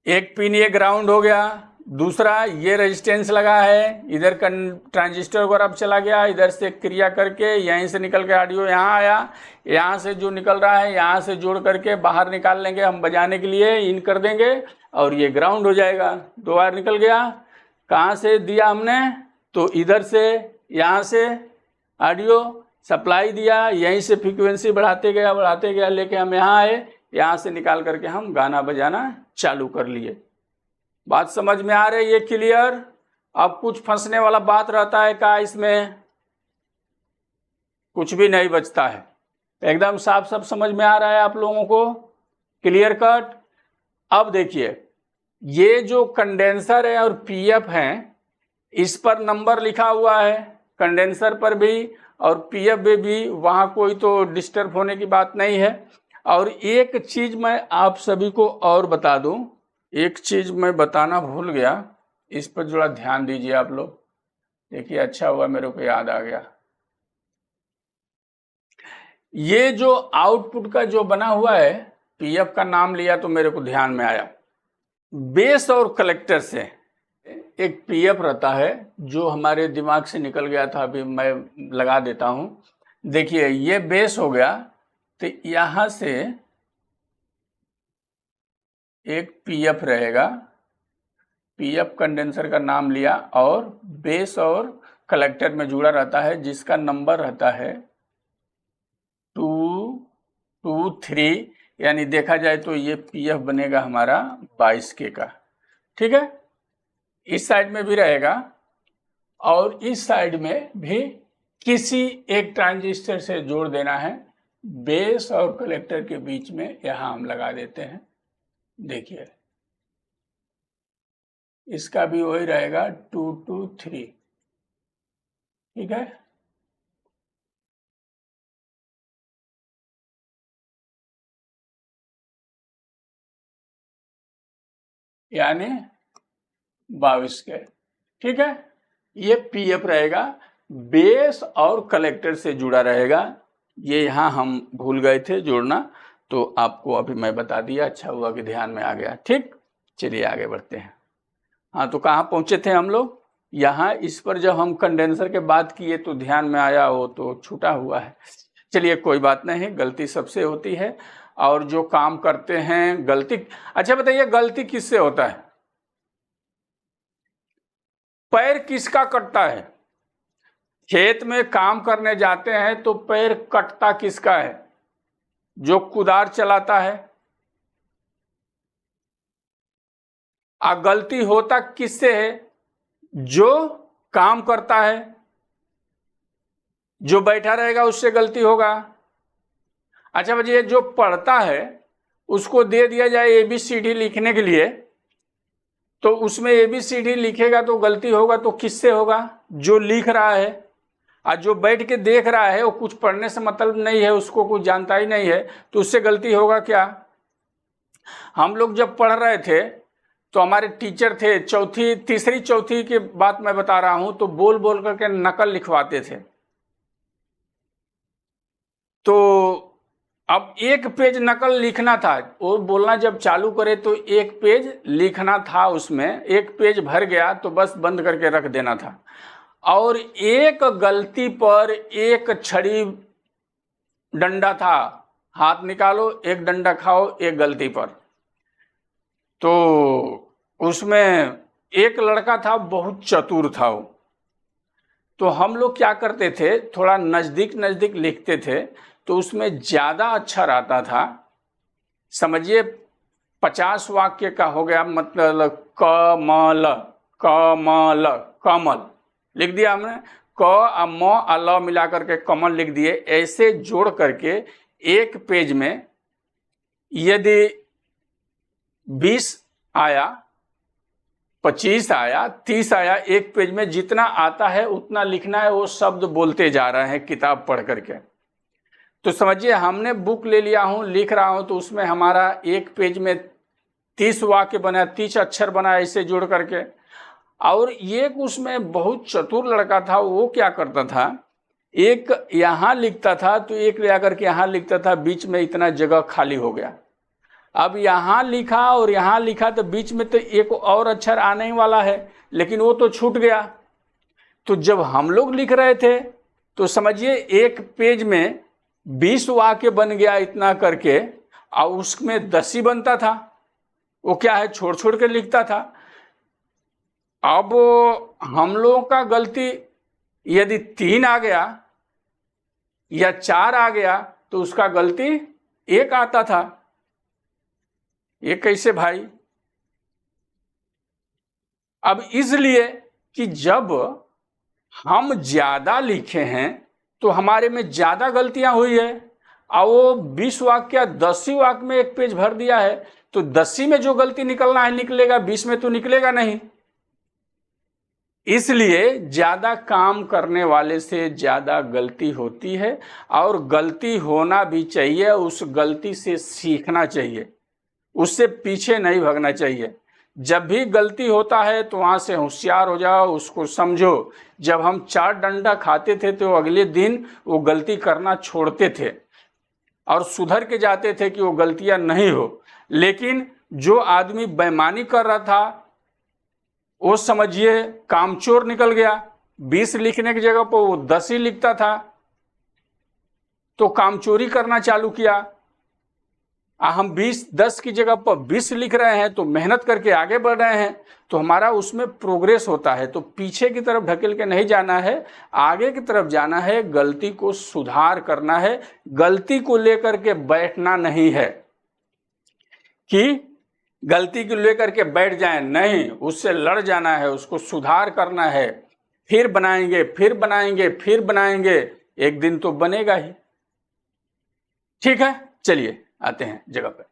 एक पिन ये ग्राउंड हो गया, दूसरा ये रेजिस्टेंस लगा है, इधर ट्रांजिस्टर वगैरह चला गया, इधर से क्रिया करके यहीं से निकल के ऑडियो यहाँ आया। यहाँ से जो निकल रहा है यहाँ से जोड़ करके बाहर निकाल लेंगे हम बजाने के लिए, इन कर देंगे और ये ग्राउंड हो जाएगा। 2 बार निकल गया, कहाँ से दिया हमने, तो इधर से यहाँ से ऑडियो सप्लाई दिया, यहीं से फ्रीक्वेंसी बढ़ाते गया लेके हम यहाँ आए, यहाँ से निकाल करके हम गाना बजाना चालू कर लिए। बात समझ में आ रही है, क्लियर? अब कुछ फंसने वाला बात रहता है का, इसमें कुछ भी नहीं बचता है, एकदम साफ साफ समझ में आ रहा है आप लोगों को, क्लियर कट। अब देखिए, ये जो कंडेंसर है और पीएफ है, इस पर नंबर लिखा हुआ है, कंडेंसर पर भी और पीएफ में भी, वहाँ कोई तो डिस्टर्ब होने की बात नहीं है। और एक चीज़ मैं आप सभी को और बता दूं, एक चीज़ मैं बताना भूल गया, इस पर थोड़ा ध्यान दीजिए आप लोग। देखिए, अच्छा हुआ मेरे को याद आ गया। ये जो आउटपुट का जो बना हुआ है, पीएफ का नाम लिया तो मेरे को ध्यान में आया, बेस और कलेक्टर से एक पीएफ रहता है जो हमारे दिमाग से निकल गया था, अभी मैं लगा देता हूं। देखिए, ये बेस हो गया, तो यहां से एक पीएफ रहेगा, पीएफ कंडेंसर का नाम लिया, और बेस और कलेक्टर में जुड़ा रहता है, जिसका नंबर रहता है 223, यानी देखा जाए तो ये पीएफ बनेगा हमारा 22K का। ठीक है, इस साइड में भी रहेगा और इस साइड में भी किसी एक ट्रांजिस्टर से जोड़ देना है, बेस और कलेक्टर के बीच में यहां हम लगा देते हैं। देखिए, इसका भी वही रहेगा 223। ठीक है, यानी 22K। ठीक है, ये पीएफ रहेगा, बेस और कलेक्टर से जुड़ा रहेगा। ये यहाँ हम भूल गए थे जोड़ना, तो आपको अभी मैं बता दिया, अच्छा हुआ कि ध्यान में आ गया। ठीक, चलिए आगे बढ़ते हैं। हाँ, तो कहाँ पहुँचे थे हम लोग, यहाँ इस पर जब हम कंडेंसर के बात किए तो ध्यान में आया, वो तो छूटा हुआ है। चलिए कोई बात नहीं, गलती सबसे होती है। और जो काम करते हैं गलती, अच्छा बताइए गलती किससे होता है? पैर किसका कटता है? खेत में काम करने जाते हैं तो पैर कटता किसका है? जो कुदार चलाता है। गलती होता किससे है? जो काम करता है। जो बैठा रहेगा उससे गलती होगा। अच्छा बच्चे, जो पढ़ता है उसको दे दिया जाए ABCD लिखने के लिए, तो उसमें ABCD लिखेगा तो गलती होगा तो किससे होगा? जो लिख रहा है। और जो बैठ के देख रहा है वो कुछ पढ़ने से मतलब नहीं है, उसको कुछ जानता ही नहीं है, तो उससे गलती होगा क्या? हम लोग जब पढ़ रहे थे तो हमारे टीचर थे, तीसरी चौथी की बात मैं बता रहा हूं, तो बोल बोल करके नकल लिखवाते थे। तो अब एक पेज नकल लिखना था, वो बोलना जब चालू करे तो एक पेज लिखना था, उसमें एक पेज भर गया तो बस बंद करके रख देना था। और एक गलती पर एक छड़ी डंडा था, हाथ निकालो एक डंडा खाओ एक गलती पर। तो उसमें एक लड़का था, बहुत चतुर था वो। तो हम लोग क्या करते थे, थोड़ा नजदीक नजदीक लिखते थे तो उसमें ज्यादा अक्षर आता था। समझिए 50 वाक्य का हो गया, मतलब कमल कमल कमल लिख दिया हमने, क म ल मिला करके कमल लिख दिए। ऐसे जोड़ करके एक पेज में यदि 20 आया, 25 आया, 30 आया, एक पेज में जितना आता है उतना लिखना है, वो शब्द बोलते जा रहे हैं किताब पढ़ करके। तो समझिए हमने बुक ले लिया हूं, लिख रहा हूं, तो उसमें हमारा एक पेज में 30 वाक्य बना, 30 अक्षर बना ऐसे जोड़ करके। और एक उसमें बहुत चतुर लड़का था, वो क्या करता था, एक यहां लिखता था तो एक ले आकर के यहां लिखता था, बीच में इतना जगह खाली हो गया। अब यहां लिखा और यहां लिखा तो बीच में तो एक और अक्षर आने ही वाला है, लेकिन वो तो छूट गया। तो जब हम लोग लिख रहे थे तो समझिए एक पेज में 20 वाक्य बन गया इतना करके, और उसमें 10 ही बनता था। वो क्या है, छोड़ छोड़ के लिखता था। अब हम लोगों का गलती यदि 3 आ गया या 4 आ गया तो उसका गलती 1 आता था। ये कैसे भाई? अब इसलिए कि जब हम ज्यादा लिखे हैं तो हमारे में ज्यादा गलतियां हुई है, और वो 20 वाक्य 10 ही वाक्य में एक पेज भर दिया है, तो 10 ही में जो गलती निकलना है निकलेगा, 20 में तो निकलेगा नहीं। इसलिए ज्यादा काम करने वाले से ज्यादा गलती होती है, और गलती होना भी चाहिए, उस गलती से सीखना चाहिए, उससे पीछे नहीं भागना चाहिए। जब भी गलती होता है तो वहां से होशियार हो जाओ, उसको समझो। जब हम 4 डंडा खाते थे तो अगले दिन वो गलती करना छोड़ते थे और सुधर के जाते थे कि वो गलतियां नहीं हो। लेकिन जो आदमी बेईमानी कर रहा था वो समझिए कामचोर निकल गया, 20 लिखने की जगह पर वो 10 ही लिखता था, तो कामचोरी करना चालू किया। हम 10 की जगह पर 20 लिख रहे हैं तो मेहनत करके आगे बढ़ रहे हैं, तो हमारा उसमें प्रोग्रेस होता है। तो पीछे की तरफ ढकेल के नहीं जाना है, आगे की तरफ जाना है, गलती को सुधार करना है। गलती को लेकर के बैठना नहीं है कि गलती को लेकर के बैठ जाएं, नहीं, उससे लड़ जाना है, उसको सुधार करना है। फिर बनाएंगे फिर बनाएंगे फिर बनाएंगे, एक दिन तो बनेगा ही। ठीक है, चलिए आते हैं जगह पर।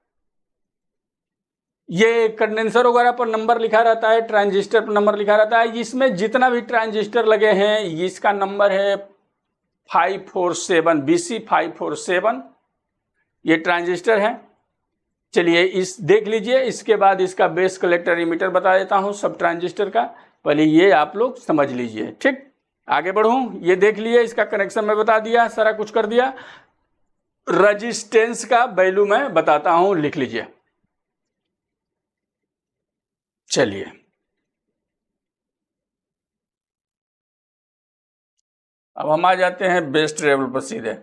ये कंडेंसर वगैरह पर नंबर लिखा रहता है, ट्रांजिस्टर पर नंबर लिखा रहता है। इसमें जितना भी ट्रांजिस्टर लगे हैं इसका नंबर है 547, BC547 ये ट्रांजिस्टर है। चलिए इस देख लीजिए, इसके बाद इसका बेस कलेक्टर इमीटर बता देता हूं सब ट्रांजिस्टर का। पहले ये आप लोग समझ लीजिए, ठीक। आगे बढ़ूं, ये देख लिए, इसका कनेक्शन में बता दिया, सारा कुछ कर दिया। रेजिस्टेंस का वैल्यू मैं बताता हूं, लिख लीजिए। चलिए अब हम आ जाते हैं बेस ट्रेवल पर सीधे।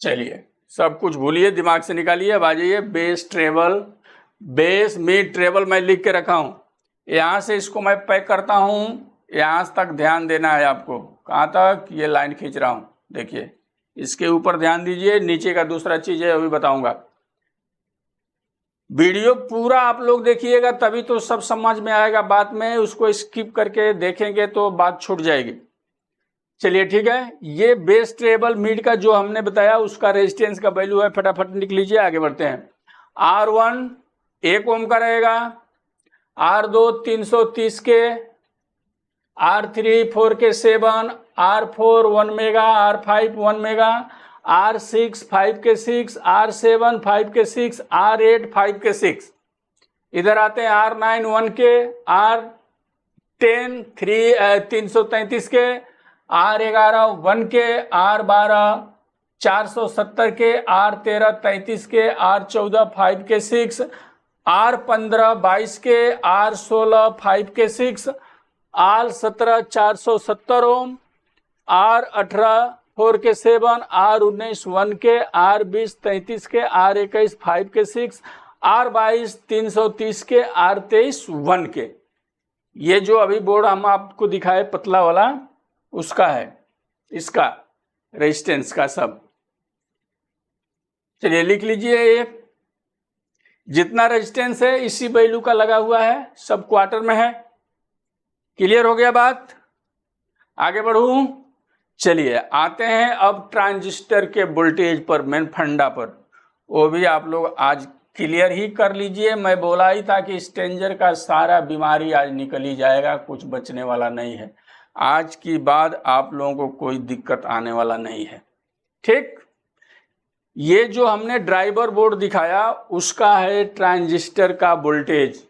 चलिए सब कुछ भूलिए, दिमाग से निकालिए, अब आ जाइए base travel. Base mid travel मैं लिख के रखा हूँ, यहाँ से इसको मैं पैक करता हूँ, यहाँ तक ध्यान देना है आपको। कहाँ तक? ये लाइन खींच रहा हूँ, देखिए इसके ऊपर ध्यान दीजिए, नीचे का दूसरा चीज है अभी बताऊंगा। वीडियो पूरा आप लोग देखिएगा तभी तो सब समझ में आएगा, बात में उसको स्किप करके देखेंगे तो बात छूट जाएगी। चलिए ठीक है, ये बेस ट्रेबल मिड का जो हमने बताया उसका रेजिस्टेंस का वैल्यू है, फटाफट लिख लीजिए, आगे बढ़ते हैं। R1 1 ओम का रहेगा, R2 330 के, R3 4 के 7, R4 1 mega, R5 1 mega, R6 5 के 6, R7 5 के 6, R8 5 के 6। इधर आते हैं R9 1 के, R10 333 के, R11 1 के, R12 470 के, R13 33 के, R14 5 के 6, R15 22 के, R16 5 के 6, R17 470 ओम, R18 4 के 7, R19 1 के, R20 33 के, R21 5 के 6, R22 330 के, R23 1 के। ये जो अभी बोर्ड हम आपको दिखाए पतला वाला उसका है, इसका रेजिस्टेंस का सब। चलिए लिख लीजिए, ये जितना रेजिस्टेंस है इसी वैल्यू का लगा हुआ है, सब क्वार्टर में है। क्लियर हो गया बात? आगे बढ़ूं? चलिए आते हैं अब ट्रांजिस्टर के वोल्टेज पर, मेन फंडा पर, वो भी आप लोग आज क्लियर ही कर लीजिए। मैं बोला ही था कि स्ट्रेंजर का सारा बीमारी आज निकल ही जाएगा, कुछ बचने वाला नहीं है। आज की बाद आप लोगों को कोई दिक्कत आने वाला नहीं है, ठीक। ये जो हमने ड्राइवर बोर्ड दिखाया उसका है ट्रांजिस्टर का वोल्टेज,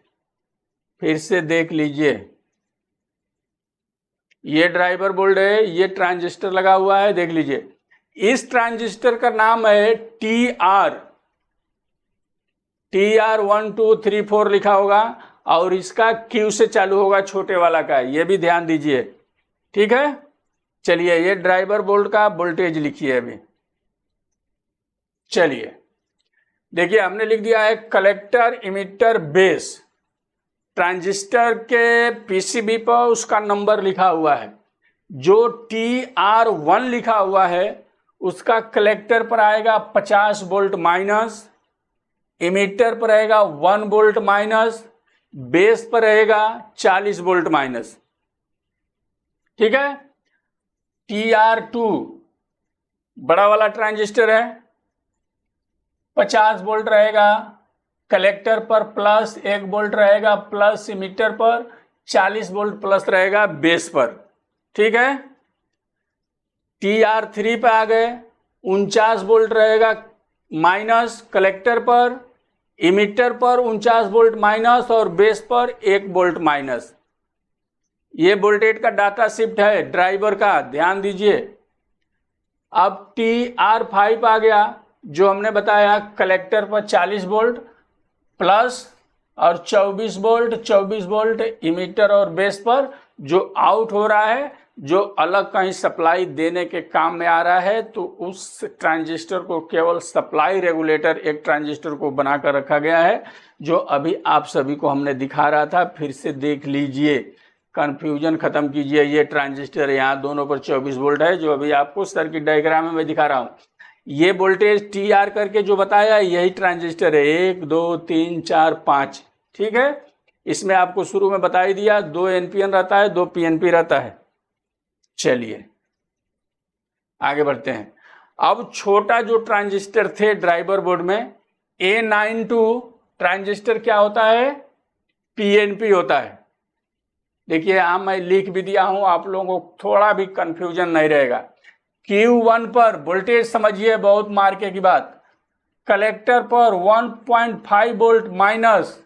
फिर से देख लीजिए। ये ड्राइवर बोर्ड है, ये ट्रांजिस्टर लगा हुआ है, देख लीजिए। इस ट्रांजिस्टर का नाम है TR 1 2 3 4 लिखा होगा, और इसका Q से चालू होगा, छोटे वाला का, ये भी ध्यान दीजिए, ठीक है। चलिए ये ड्राइवर बोर्ड का वोल्टेज लिखिए अभी। चलिए देखिए हमने लिख दिया है कलेक्टर इमिटर बेस। ट्रांजिस्टर के PCB पर उसका नंबर लिखा हुआ है, जो TR1 लिखा हुआ है उसका कलेक्टर पर आएगा 50 वोल्ट माइनस, इमिटर पर रहेगा 1 वोल्ट माइनस, बेस पर रहेगा 40 वोल्ट माइनस, ठीक है। TR2 बड़ा वाला ट्रांजिस्टर है, 50 वोल्ट रहेगा, कलेक्टर पर प्लस 1 वोल्ट रहेगा, प्लस इमिटर पर 40 वोल्ट प्लस रहेगा बेस पर, ठीक है। TR3 पे आ गए, 49 वोल्ट रहेगा माइनस, कलेक्टर पर, इमिटर पर 49 वोल्ट माइनस और बेस पर 1 वोल्ट माइनस। ये वोल्टेज का डाटा शिफ्ट है ड्राइवर का, ध्यान दीजिए। अब TR5 आ गया, जो हमने बताया कलेक्टर पर 40 वोल्ट प्लस और 24 वोल्ट इमिटर और बेस पर, जो आउट हो रहा है, जो अलग कहीं सप्लाई देने के काम में आ रहा है, तो उस ट्रांजिस्टर को केवल सप्लाई रेगुलेटर एक ट्रांजिस्टर को बनाकर रखा गया है, जो अभी आप सभी को हमने दिखा रहा था। फिर से देख लीजिए, कंफ्यूजन खत्म कीजिए। ये ट्रांजिस्टर यहाँ दोनों पर 24 वोल्ट है, जो अभी आपको सर्किट डायग्राम में मैं दिखा रहा हूँ। ये वोल्टेज TR करके जो बताया यही ट्रांजिस्टर है, 1 2 3 4 5, ठीक है। इसमें आपको शुरू में बता ही दिया 2 NPN रहता है, 2 PNP रहता है। चलिए आगे बढ़ते हैं। अब छोटा जो ट्रांजिस्टर थे ड्राइवर बोर्ड में, A92 ट्रांजिस्टर क्या होता है? PNP होता है। देखिए यहाँ मैं लिख भी दिया हूं, आप लोगों को थोड़ा भी कंफ्यूजन नहीं रहेगा। Q1 पर वोल्टेज समझिए, बहुत मार्के की बात। कलेक्टर पर 1.5 वोल्ट माइनस,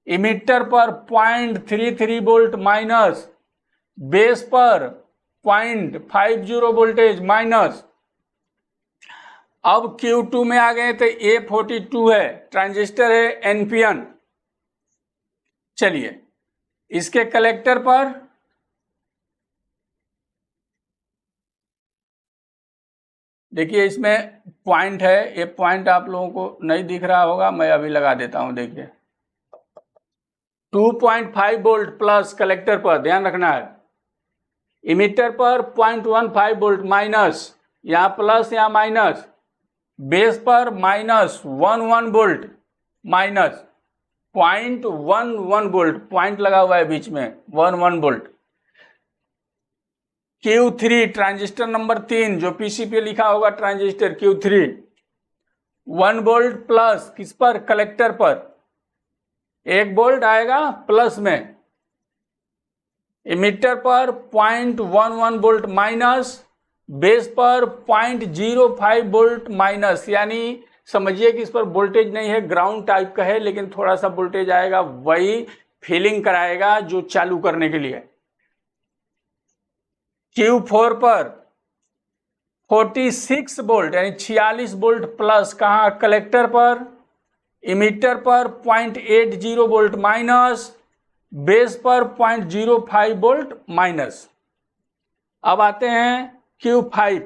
इमिटर पर 0.33 वोल्ट माइनस, बेस पर 0.50 वोल्टेज माइनस। अब Q2 में आ गए तो A42 है, ट्रांजिस्टर है NPN। चलिए इसके कलेक्टर पर देखिए, इसमें पॉइंट है, ये पॉइंट आप लोगों को नहीं दिख रहा होगा, मैं अभी लगा देता हूं। देखिए 2.5 वोल्ट प्लस कलेक्टर पर, ध्यान रखना है। इमीटर पर 0.15 वोल्ट माइनस, यहाँ प्लस यहाँ माइनस। बेस पर -11 वोल्ट माइनस 0.11 वोल्ट, पॉइंट लगा हुआ है बीच में, 11 वोल्ट। Q3 ट्रांजिस्टर नंबर 3 जो पीसी पे लिखा होगा ट्रांजिस्टर Q3, 1 वोल्ट प्लस किस पर, कलेक्टर पर। 1 वोल्ट आएगा प्लस में। इमीटर पर 0.11 वोल्ट माइनस, बेस पर 0.05 वोल्ट माइनस, यानी समझिए कि इस पर वोल्टेज नहीं है, ग्राउंड टाइप का है, लेकिन थोड़ा सा वोल्टेज आएगा, वही फीलिंग कराएगा जो चालू करने के लिए। Q4 पर 46 वोल्ट यानी 46 वोल्ट प्लस, कहाँ, कलेक्टर पर। इमीटर पर 0.80 वोल्ट माइनस, बेस पर 0.05 वोल्ट माइनस। अब आते हैं Q5,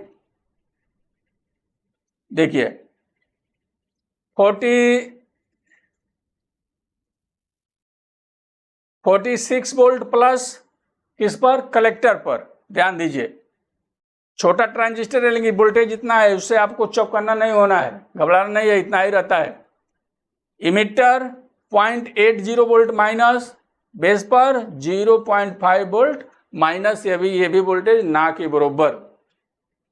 देखिए 46 वोल्ट प्लस किस पर, कलेक्टर पर। ध्यान दीजिए, छोटा ट्रांजिस्टर है लेकिन वोल्टेज इतना है, उससे आपको चौकन्ना नहीं होना है, घबराना नहीं है, इतना ही रहता है। इमीटर 0.80 वोल्ट माइनस, बेस पर 0.5 वोल्ट माइनस, ये भी वोल्टेज ना के बराबर,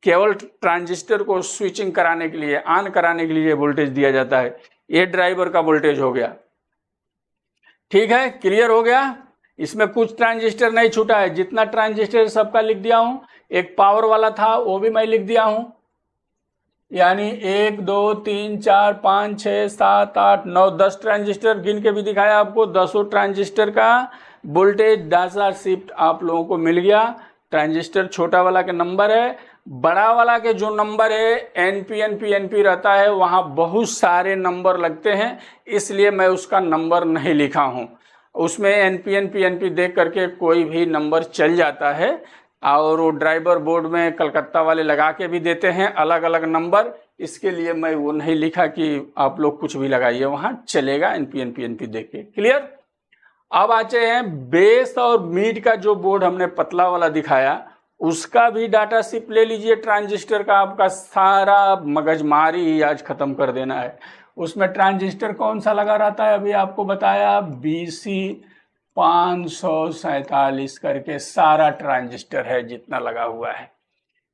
केवल ट्रांजिस्टर को स्विचिंग कराने के लिए, ऑन कराने के लिए वोल्टेज दिया जाता है। ये ड्राइवर का वोल्टेज हो गया। ठीक है, क्लियर हो गया। इसमें कुछ ट्रांजिस्टर नहीं छूटा है, जितना ट्रांजिस्टर सबका लिख दिया हूं। एक पावर वाला था वो भी मैं लिख दिया हूं, यानी 1 2 3 4 5 6 7 8 9 10 ट्रांजिस्टर गिन के भी दिखाया आपको। 10 ट्रांजिस्टर का वोल्टेज डाटा शिफ्ट आप लोगों को मिल गया। ट्रांजिस्टर छोटा वाला का नंबर है, बड़ा वाला के जो नंबर है NP रहता है, वहाँ बहुत सारे नंबर लगते हैं, इसलिए मैं उसका नंबर नहीं लिखा हूँ। उसमें NP देख करके कोई भी नंबर चल जाता है, और वो ड्राइवर बोर्ड में कलकत्ता वाले लगा के भी देते हैं अलग अलग नंबर, इसके लिए मैं वो नहीं लिखा कि आप लोग कुछ भी लगाइए, वहाँ चलेगा NP देख के। क्लियर। अब आते हैं बेस और मिड का जो बोर्ड हमने पतला वाला दिखाया, उसका भी डाटा शिफ्ट ले लीजिए। ट्रांजिस्टर का आपका सारा मगजमारी आज खत्म कर देना है। उसमें ट्रांजिस्टर कौन सा लगा रहता है, अभी आपको बताया, BC 547 करके सारा ट्रांजिस्टर है जितना लगा हुआ है।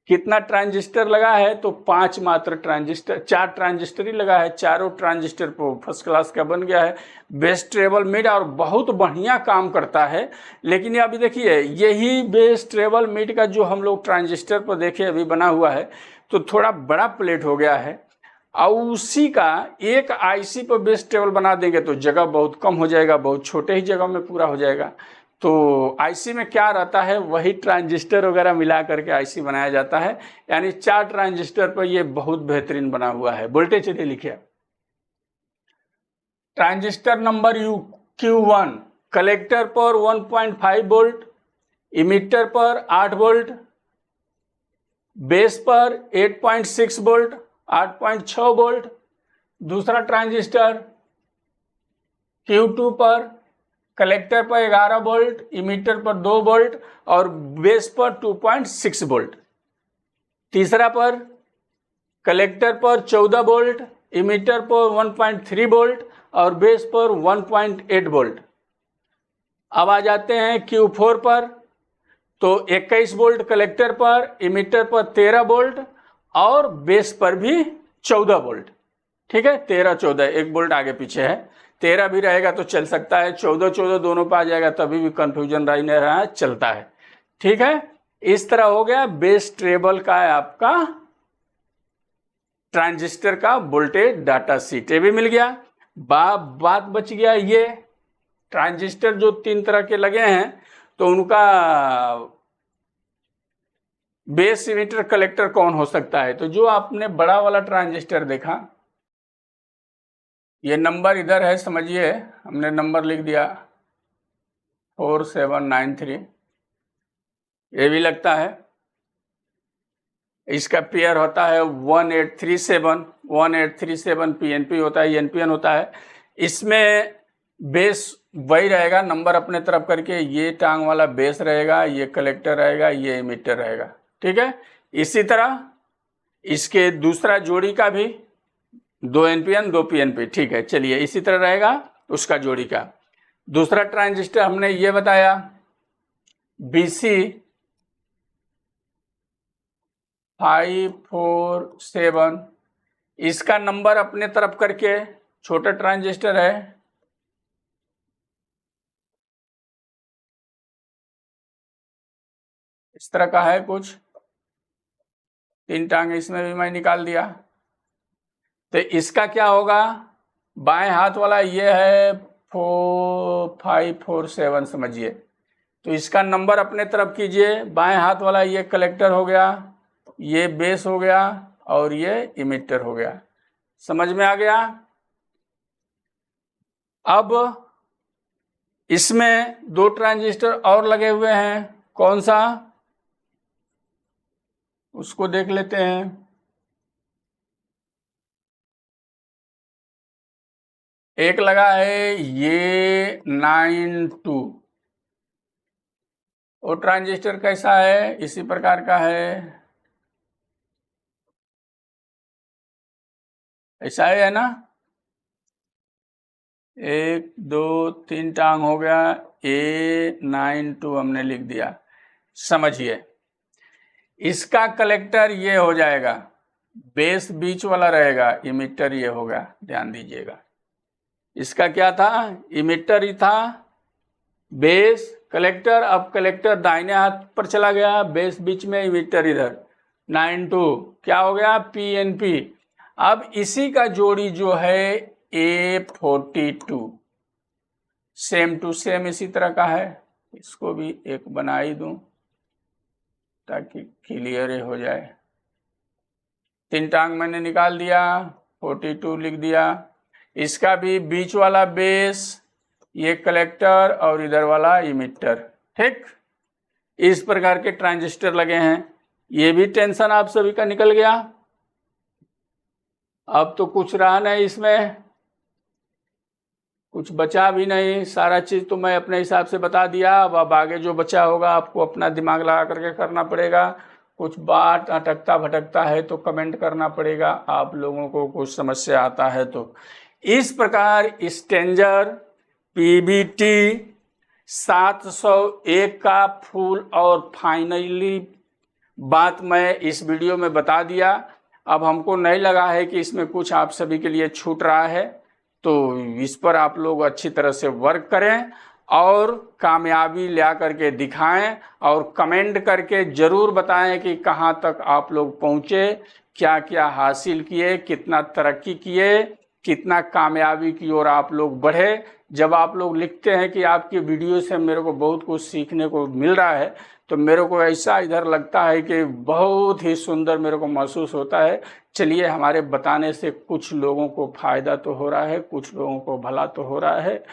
कितना ट्रांजिस्टर लगा है, तो 5 मात्र ट्रांजिस्टर, 4 ट्रांजिस्टर ही लगा है। चारों ट्रांजिस्टर पर फर्स्ट क्लास का बन गया है, बेस ट्रेबल मिड, और बहुत बढ़िया काम करता है। लेकिन अभी देखिए, यही बेस ट्रेबल मिड का जो हम लोग ट्रांजिस्टर पर देखे अभी बना हुआ है, तो थोड़ा बड़ा प्लेट हो गया है, और उसी का एक IC पर बेस ट्रेबल बना देंगे तो जगह बहुत कम हो जाएगा, बहुत छोटे ही जगह में पूरा हो जाएगा। तो IC में क्या रहता है, वही ट्रांजिस्टर वगैरह मिला करके IC बनाया जाता है, यानी 4 ट्रांजिस्टर पर ये बहुत बेहतरीन बना हुआ है। वोल्टेज चलिए लिखिए, ट्रांजिस्टर नंबर Q1, कलेक्टर पर 1.5 वोल्ट, इमीटर पर 8 वोल्ट, बेस पर 8.6 वोल्ट, 8.6 वोल्ट। दूसरा ट्रांजिस्टर Q2 पर, कलेक्टर पर 11 वोल्ट, इमीटर पर 2 वोल्ट, और बेस पर 2.6 वोल्ट। तीसरा पर, कलेक्टर पर 14 वोल्ट, इमीटर पर 1.3 वोल्ट, और बेस पर 1.8 वोल्ट। अब आ जाते हैं Q4 पर, तो 21 वोल्ट कलेक्टर पर, इमीटर पर 13 वोल्ट, और बेस पर भी 14 वोल्ट। ठीक है, 13 14 1 वोल्ट आगे पीछे है, 13 भी रहेगा तो चल सकता है, 14 14 दोनों पे आ जाएगा तभी भी कंफ्यूजन रही नहीं रहा है, चलता है। ठीक है, इस तरह हो गया बेस ट्रेबल का आपका ट्रांजिस्टर का वोल्टेज डाटा शीट, ये भी मिल गया। बात बच गया ये ट्रांजिस्टर जो 3 तरह के लगे हैं, तो उनका बेस इमिटर कलेक्टर कौन हो सकता है? तो जो आपने बड़ा वाला ट्रांजिस्टर देखा, ये नंबर इधर है, समझिए हमने नंबर लिख दिया 4793, ये भी लगता है। इसका पेयर होता है 1837 पीएनपी होता है, एनपीएन होता है। इसमें बेस वही रहेगा, नंबर अपने तरफ करके, ये टांग वाला बेस रहेगा, ये कलेक्टर रहेगा, ये इमिटर रहेगा, ठीक है। इसी तरह इसके दूसरा जोड़ी का भी 2 एनपीएन 2 पीएनपी, ठीक है। चलिए इसी तरह रहेगा उसका जोड़ी का। दूसरा ट्रांजिस्टर हमने ये बताया BC 547, इसका नंबर अपने तरफ करके, छोटा ट्रांजिस्टर है, इस तरह का है कुछ, 3 टांग इसमें भी मैं निकाल दिया। तो इसका क्या होगा, बाएं हाथ वाला ये है 547 समझिए, तो इसका नंबर अपने तरफ कीजिए। बाएं हाथ वाला ये कलेक्टर हो गया, ये बेस हो गया और ये इमिटर हो गया। समझ में आ गया? अब इसमें 2 ट्रांजिस्टर और लगे हुए हैं, कौन सा उसको देख लेते हैं। एक लगा है ये 92, वो ट्रांजिस्टर कैसा है, इसी प्रकार का है, ऐसा है ना। 1 2 3 टांग हो गया, A92 हमने लिख दिया। समझिए इसका कलेक्टर ये हो जाएगा, बेस बीच वाला रहेगा, इमिटर ये होगा, ध्यान दीजिएगा। इसका क्या था, इमिटर ही था, बेस कलेक्टर। अब कलेक्टर दाहिने हाथ पर चला गया, बेस बीच में, इमिटर इधर, 92 क्या हो गया, पीएनपी। अब इसी का जोड़ी जो है A42, सेम टू सेम इसी तरह का है, इसको भी एक बना ही दूं ताकि क्लियर हो जाए। 3 टांग मैंने निकाल दिया, 42 लिख दिया। इसका भी बीच वाला बेस, ये कलेक्टर और इधर वाला इमिटर, ठीक। इस प्रकार के ट्रांजिस्टर लगे हैं। ये भी टेंशन आप सभी का निकल गया। अब तो कुछ रहा नहीं, इसमें कुछ बचा भी नहीं, सारा चीज तो मैं अपने हिसाब से बता दिया। अब आगे जो बचा होगा आपको अपना दिमाग लगा करके करना पड़ेगा। कुछ बात अटकता भटकता है तो कमेंट करना पड़ेगा, आप लोगों को कुछ समस्या आता है तो। इस प्रकार स्टेंजर PBT 701 का फुल और फाइनली बात मैं इस वीडियो में बता दिया। अब हमको नहीं लगा है कि इसमें कुछ आप सभी के लिए छूट रहा है, तो इस पर आप लोग अच्छी तरह से वर्क करें और कामयाबी ला करके दिखाएं और कमेंट करके ज़रूर बताएं कि कहां तक आप लोग पहुंचे, क्या क्या हासिल किए, कितना तरक्की किए, कितना कामयाबी की ओर आप लोग बढ़े। जब आप लोग लिखते हैं कि आपकी वीडियो से मेरे को बहुत कुछ सीखने को मिल रहा है, तो मेरे को ऐसा इधर लगता है कि बहुत ही सुंदर मेरे को महसूस होता है। चलिए हमारे बताने से कुछ लोगों को फायदा तो हो रहा है, कुछ लोगों को भला तो हो रहा है।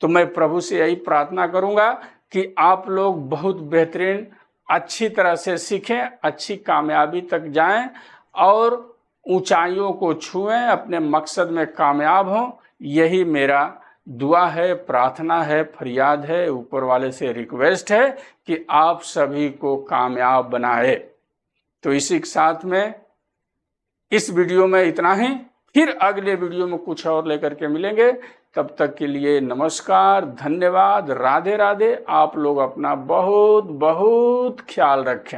तो मैं प्रभु से यही प्रार्थना करूंगा कि आप लोग बहुत बेहतरीन अच्छी तरह से सीखें, अच्छी कामयाबी तक जाएं और ऊंचाइयों को छुएं, अपने मकसद में कामयाब हों। यही मेरा दुआ है, प्रार्थना है, फरियाद है, ऊपर वाले से रिक्वेस्ट है कि आप सभी को कामयाब बनाए। तो इसी के साथ में इस वीडियो में इतना ही, फिर अगले वीडियो में कुछ और लेकर के मिलेंगे। तब तक के लिए नमस्कार, धन्यवाद, राधे राधे। आप लोग अपना बहुत बहुत ख्याल रखें।